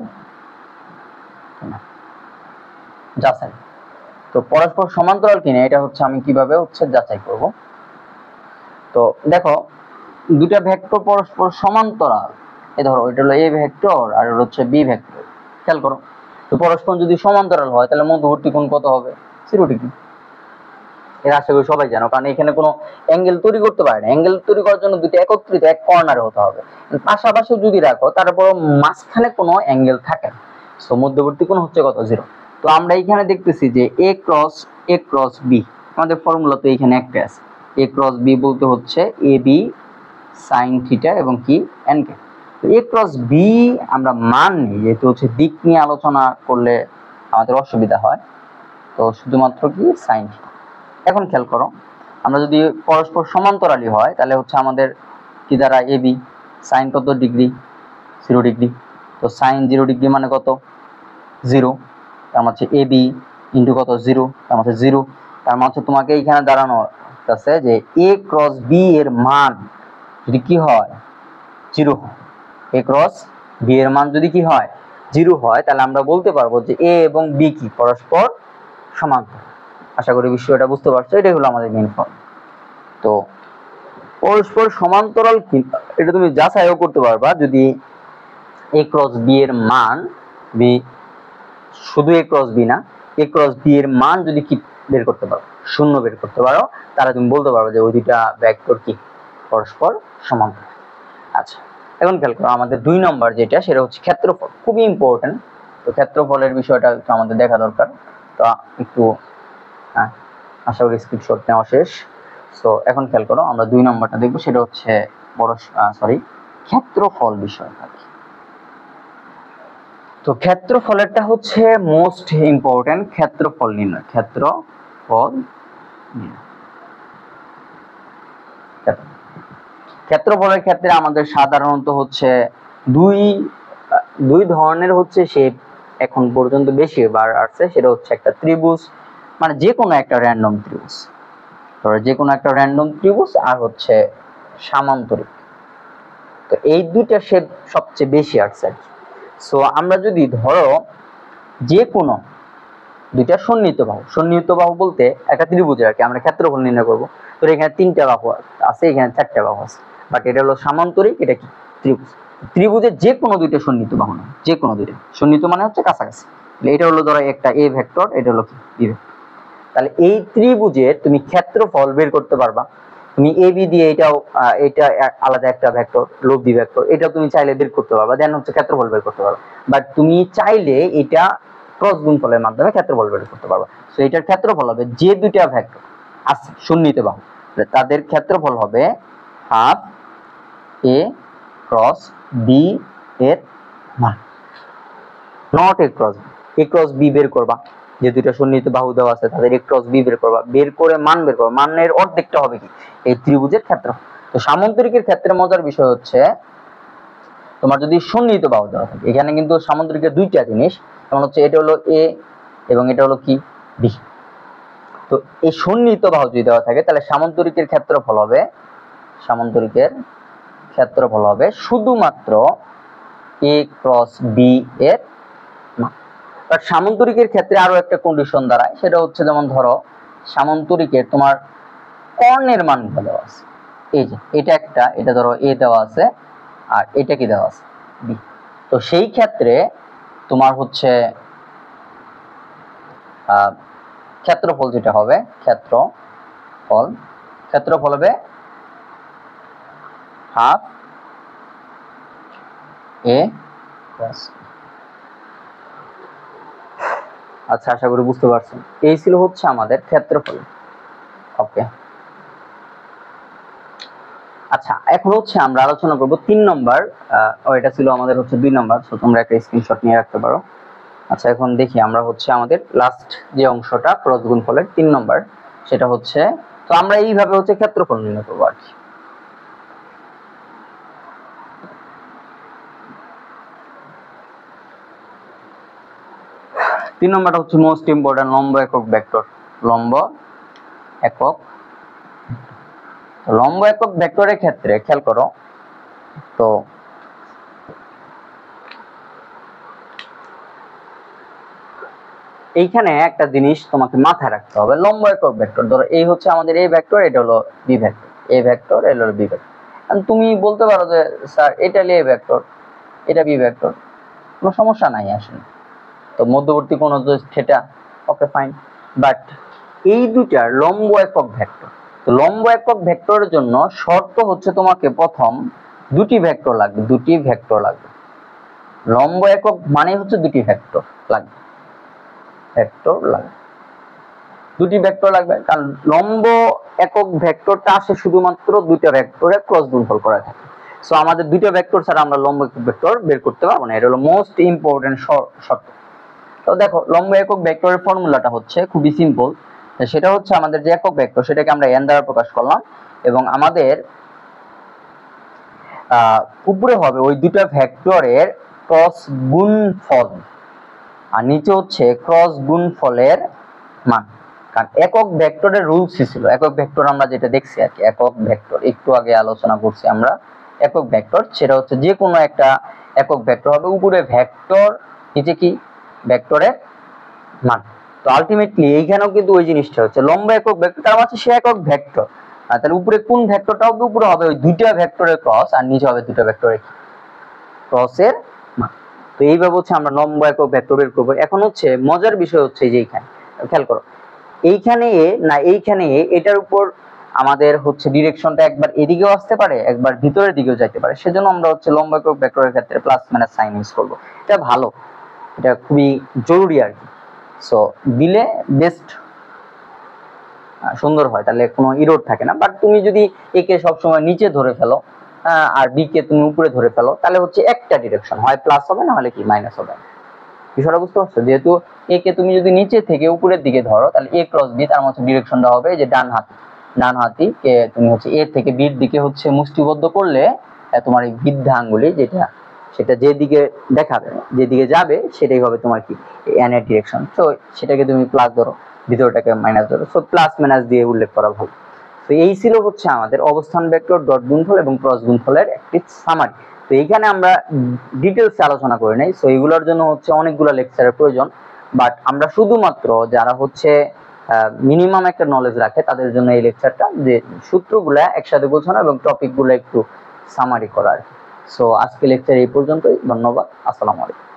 কিনা যাচাই, তো পরস্পর সমান্তরাল কিনা এটা হচ্ছে আমি কিভাবে হচ্ছে যাচাই করব। তো দেখো দুটা ভেক্টর পরস্পর সমান্তরাল, এই ধরো এটা হলো এ ভেক্টর আর এটা হচ্ছে বি ভেক্টর। খেয়াল করো, তো পরস্পর যদি সমান্তরাল হয় তাহলে মধ্যবর্তী কোণ কত হবে, 0 ডিগ্রি। এর আশা করি সবাই জানো, কারণ এখানে কোনো অ্যাঙ্গেল তৈরি করতে পারে না। অ্যাঙ্গেল তৈরি করার জন্য দুটো একত্রিত এক কর্নারে হতে হবে, পাশাপাশি যদি রাখো তারপর মাঝখানে কোনো অ্যাঙ্গেল থাকে না। সো মধ্যবর্তী কোণ হচ্ছে কত, 0। তো আমরা এখানে দেখতেছি যে এ ক্রস বি, আমাদের ফর্মুলা তো এখানে একটা আছে। এ ক্রস বি বলতে হচ্ছে এ বি সাইন থিটা এবং কি এন কে। তো এ ক্রস বি আমরা মান নিই, যেহেতু হচ্ছে দিক নিয়ে আলোচনা করলে আমাদের অসুবিধা হয়, তো শুধুমাত্র কি সাইন থিটা। এখন খেয়াল করো, আমরা যদি পরস্পর সমান্তরালি হয় তাহলে হচ্ছে আমাদের কি দ্বারা এ বি সাইন কত ডিগ্রি, 0 ডিগ্রি। তো সাইন 0 ডিগ্রি মানে কত, 0। তার মানে হচ্ছে এ বি ইন্টু কত, 0, তার মানে 0। তার মানে হচ্ছে তোমাকে এইখানে দাঁড়ানো আছে যে এ ক্রস বি এর মান যদি কি হয়, 0 হয়। এ ক্রস বি এর মান যদি কি হয়, 0 হয়, তাহলে আমরা বলতে পারবো যে এ এবং বি কি পরস্পর সমান্তরাল। আশা করি বিষয়টা বুঝতে পারছো, এটাই হলো আমাদের মেইন পয়েন্ট। তো পরস্পর সমান্তরাল এটা তুমি যাচাইও করতে পারবা যদি এ ক্রস বি এর মান বি, শুধু এ ক্রস বি না, এ ক্রস বি এর মান যদি কি বের করতে পারো, 0 বের করতে পারো, তাহলে তুমি বলতে পারবে যে ওই দুইটা ভেক্টর কি পরস্পর সমান্তরাল। আচ্ছা এখন খেয়াল করো, আমাদের 2 নম্বর যেটা সেটা হচ্ছে ক্ষেত্রফল, খুবই ইম্পর্টেন্ট। তো ক্ষেত্রফলের বিষয়টা একটু আমাদের দেখা দরকার। তো একটু আশা করি স্ক্রিনশট নেওয়া শেষ। সো এখন খেয়াল করো, আমরা 2 নম্বরটা দেখবো, সেটা হচ্ছে ক্ষেত্রফল বিষয়টা। তো ক্ষেত্রফলেরটা হচ্ছে মোস্ট ইম্পর্টেন্ট, ক্ষেত্রফল নির্ণয়। ক্ষেত্রফল নির্ণয় ক্ষেত্রফলের ক্ষেত্রে আমাদের সাধারণত হচ্ছে দুই ধরনের হচ্ছে শেপ এখন পর্যন্ত বেশিবার আসছে, সেটা হচ্ছে একটা ত্রিভুজ, মানে যে কোনো একটা র্যান্ডম ত্রিভুজ, ধরো যে কোনো একটা র্যান্ডম ত্রিভুজ, আর হচ্ছে সামান্তরিক। তো এই দুইটা শেপ সবচেয়ে বেশি আসছে। সো আমরা যদি ধরো যে কোনো দুইটা সন্নিহিত বাহু বলতে একটা ত্রিভুজের আর কি আমরা ক্ষেত্রফল নির্ণয় করবো, তো এখানে 3টা বাহু আছে, এখানে 4টা বাহু আছে, বাট এটা হলো সামান্তরিক, এটা কি ত্রিভুজ। ত্রিভুজের যে কোনো দুইটা সন্নিহিত বাহু না, যে কোনো দুইটা সন্নিহিত মানে হচ্ছে কাছাকাছি। এটা হলো ধরো একটা এ ভেক্টর, এটা হলো কি বি ভেক্টর। তাহলে এই ত্রিভুজের তুমি ক্ষেত্রফল বের করতে পারবা। তুমি এ বি দিয়ে এটা আলাদা একটা ভেক্টর, লোভ বি ভেক্টর, এটা তুমি চাইলে বের করতে পারবা, দেন হচ্ছে ক্ষেত্রফল বের করতে পারবা। বাট তুমি চাইলে এটা ক্রস গুণফলের মাধ্যমে ক্ষেত্রফল বের করতে পারবা। সো এটার ক্ষেত্রফল হবে যে দুইটা ভেক্টর আছে সন্নিহিত বাহু, তাদের ক্ষেত্রফল হবে হাফ এ ক্রস বি এর মান, নট এ ক্রস বি বের করবা। যে দুইটা সন্নিহিত বাহু দেওয়া আছে তাদের এ ক্রস বি বের করবা, বের করে মান বের করবা, মানের অর্ধেকটা হবে কি এই ত্রিভুজের ক্ষেত্রফল। তো সামান্তরিকের ক্ষেত্রে মজার বিষয় হচ্ছে তোমার যদি সন্নিহিত বাহু দেওয়া থাকে, এখানে কিন্তু সামান্তরিকের দুইটা জিনিস, যেমন হচ্ছে এটা হলো এ এবং এটা হলো কি বি। তো এই সন্নিহিত বাহু যদি দেওয়া থাকে তাহলে সামান্তরিকের ক্ষেত্রফল হবে শুধুমাত্র এ ক্রস বি এর মান। বাট সামান্তরিকের ক্ষেত্রে আরো একটা কন্ডিশন দাঁড়ায়, সেটা হচ্ছে যেমন ধরো সামান্তরিকের তোমার কর্ণের মান দেওয়া আছে, এই যে এটা ধরো এ দেওয়া আছে আর এটা কি দেওয়া আছে বি। তো সেই ক্ষেত্রে তোমার হচ্ছে ক্ষেত্রফল যেটা হবে ক্ষেত্রফল হবে হাফ এ ক্রস। আচ্ছা, আশা করি বুঝতে পারছেন। এই ছিল হচ্ছে আমাদের ক্ষেত্রফল। ওকে, আচ্ছা এখন হচ্ছে আমরা আলোচনা করব 3 নম্বর। এটা ছিল আমাদের হচ্ছে 2 নম্বর, সো তোমরা একটা স্ক্রিনশট নিয়ে রাখতে পারো। আচ্ছা এখন দেখি আমরা হচ্ছে আমাদের লাস্ট যে অংশটা ক্রস গুণফলের 3 নম্বর, সেটা হচ্ছে, তো আমরা এইভাবে হচ্ছে ক্ষেত্রফল নির্ণয় করবো আর কি। তিন নম্বরটা হচ্ছে মোস্ট ইম্পর্টেন্ট, লম্ব একক ভেক্টর। লম্ব একক ভেক্টরের ক্ষেত্রে খেয়াল করো, তো এইখানে একটা জিনিস তোমাকে মাথায় রাখতে হবে। লম্ব একক ভেক্টর, ধরো এই হচ্ছে আমাদের এই ভেক্টর, এটা হলো বি ভেক্টর, এ ভেক্টর, এটা হলো বি ভেক্টর। তুমি বলতে পারো যে স্যার এটা হলো এ ভেক্টর, এটা বি ভেক্টর, কোনো সমস্যা নাই আসলে, তো মধ্যবর্তী কোণ হচ্ছে থিটা, ওকে ফাইন। বাট এই দুইটার লম্ব একক ভেক্টর, তো লম্ব একক ভেক্টরের জন্য শর্ত হচ্ছে তোমাকে প্রথম দুটি ভেক্টর লাগবে। লম্ব একক মানে হচ্ছে দুটি ভেক্টর লাগবে, দুটি ভেক্টর লাগবে, কারণ লম্ব একক ভেক্টরটা আসে শুধুমাত্র দুইটা ভেক্টরের ক্রস গুণফল করা থাকে। সো আমাদের দুইটা ভেক্টর ছাড়া আমরা লম্ব একক ভেক্টর বের করতে পারবো না, এটা হলো মোস্ট ইম্পর্টেন্ট শর্ত। তো দেখো লম্ব একক ভেক্টরের ফর্মুলাটা হচ্ছে খুবই সিম্পল, সেটা হচ্ছে আমাদের যে একক ভেক্টর সেটাকে আমরা n দ্বারা প্রকাশ করলাম, এবং আমাদের উপরে হবে ওই দুটা ভেক্টরের ক্রস গুণফল, আর নিচে হচ্ছে ক্রস গুণফলের মান। কারণ একক ভেক্টরের রুলস ছিল, একক ভেক্টর আমরা যেটা দেখছি আর কি, একক ভেক্টর একটু আগে আলোচনা করছি আমরা, একক ভেক্টর সেটা হচ্ছে যে কোনো একটা একক ভেক্টর হবে, উপরে ভেক্টর, নিচে কি ভেক্টরের মান। তো আলটিমেটলি এইখানেও কিন্তু ওই জিনিসটা হচ্ছে লম্ব একক ভেক্টর, তার মানে সে একক ভেক্টর, তাহলে উপরে কোন ভেক্টরটা হবে, উপরে হবে ওই দুইটা ভেক্টরের ক্রস, আর নিচে হবে দুইটা ভেক্টরের ক্রসের মান। তো এইভাবে হচ্ছে আমরা লম্ব একক ভেক্টর বের করবো। এখন হচ্ছে মজার বিষয় হচ্ছে যে এইখানে খেয়াল করো, এইখানে এটার উপর আমাদের হচ্ছে ডিরেকশনটা একবার এদিকেও আসতে পারে, একবার ভিতরের দিকেও যেতে পারে, সেজন্য আমরা হচ্ছে লম্ব একক ভেক্টরের ক্ষেত্রে প্লাস মাইনাস সাইন ইউজ করবো। এটা ভালো, এটা খুবই জরুরি আর কি। সো দিলে বেস্ট সুন্দর হয়, তাহলে কোনো ইরোড থাকে না। বাট তুমি যদি একে সবসময় নিচে ধরে ফেলো আর বি কে তুমি উপরে ধরে ফেলো, তাহলে হচ্ছে একটা ডিরেকশন, হয় প্লাস হবে না হলে কি মাইনাস হবে। বিষয়টা বুঝতে পারছো? যেহেতু এ কে তুমি যদি নিচে থেকে উপরের দিকে ধরো, তাহলে এ ক্রস বি তার মধ্যে ডিরেকশনটা হবে যে ডান হাত, ডান হাতি কে তুমি হচ্ছে এ থেকে বির দিকে হচ্ছে মুষ্টিবদ্ধ করলে তোমার এই বৃদ্ধা আঙ্গুলি যেটা সেটা যেদিকে দেখাবে যেদিকে যাবে সেটাই হবে তোমার কি এন এর ডিরেকশন। তো সেটাকে তুমি প্লাস ধরো, ভিতরটাকে মাইনাস ধরো, সো প্লাস মাইনাস দিয়ে উল্লেখ করা ভালো। তো এই ছিল হচ্ছে আমাদের অবস্থান ভেক্টর, ডট গুণফল এবং ক্রস গুণফলের একটি সামারি। তো এইখানে আমরা ডিটেলস আলোচনা করি নাই, সো এগুলোর জন্য হচ্ছে অনেকগুলো লেকচারের প্রয়োজন। বাট আমরা শুধুমাত্র যারা হচ্ছে মিনিমাম একটা নলেজ রাখে তাদের জন্য এই লেকচারটা, যে সূত্রগুলা একসাথে বোঝানো এবং টপিকগুলো একটু সামারি করা আর কি। সো আজকে লেকচার এই পর্যন্তই, ধন্যবাদ, আসসালামু আলাইকুম।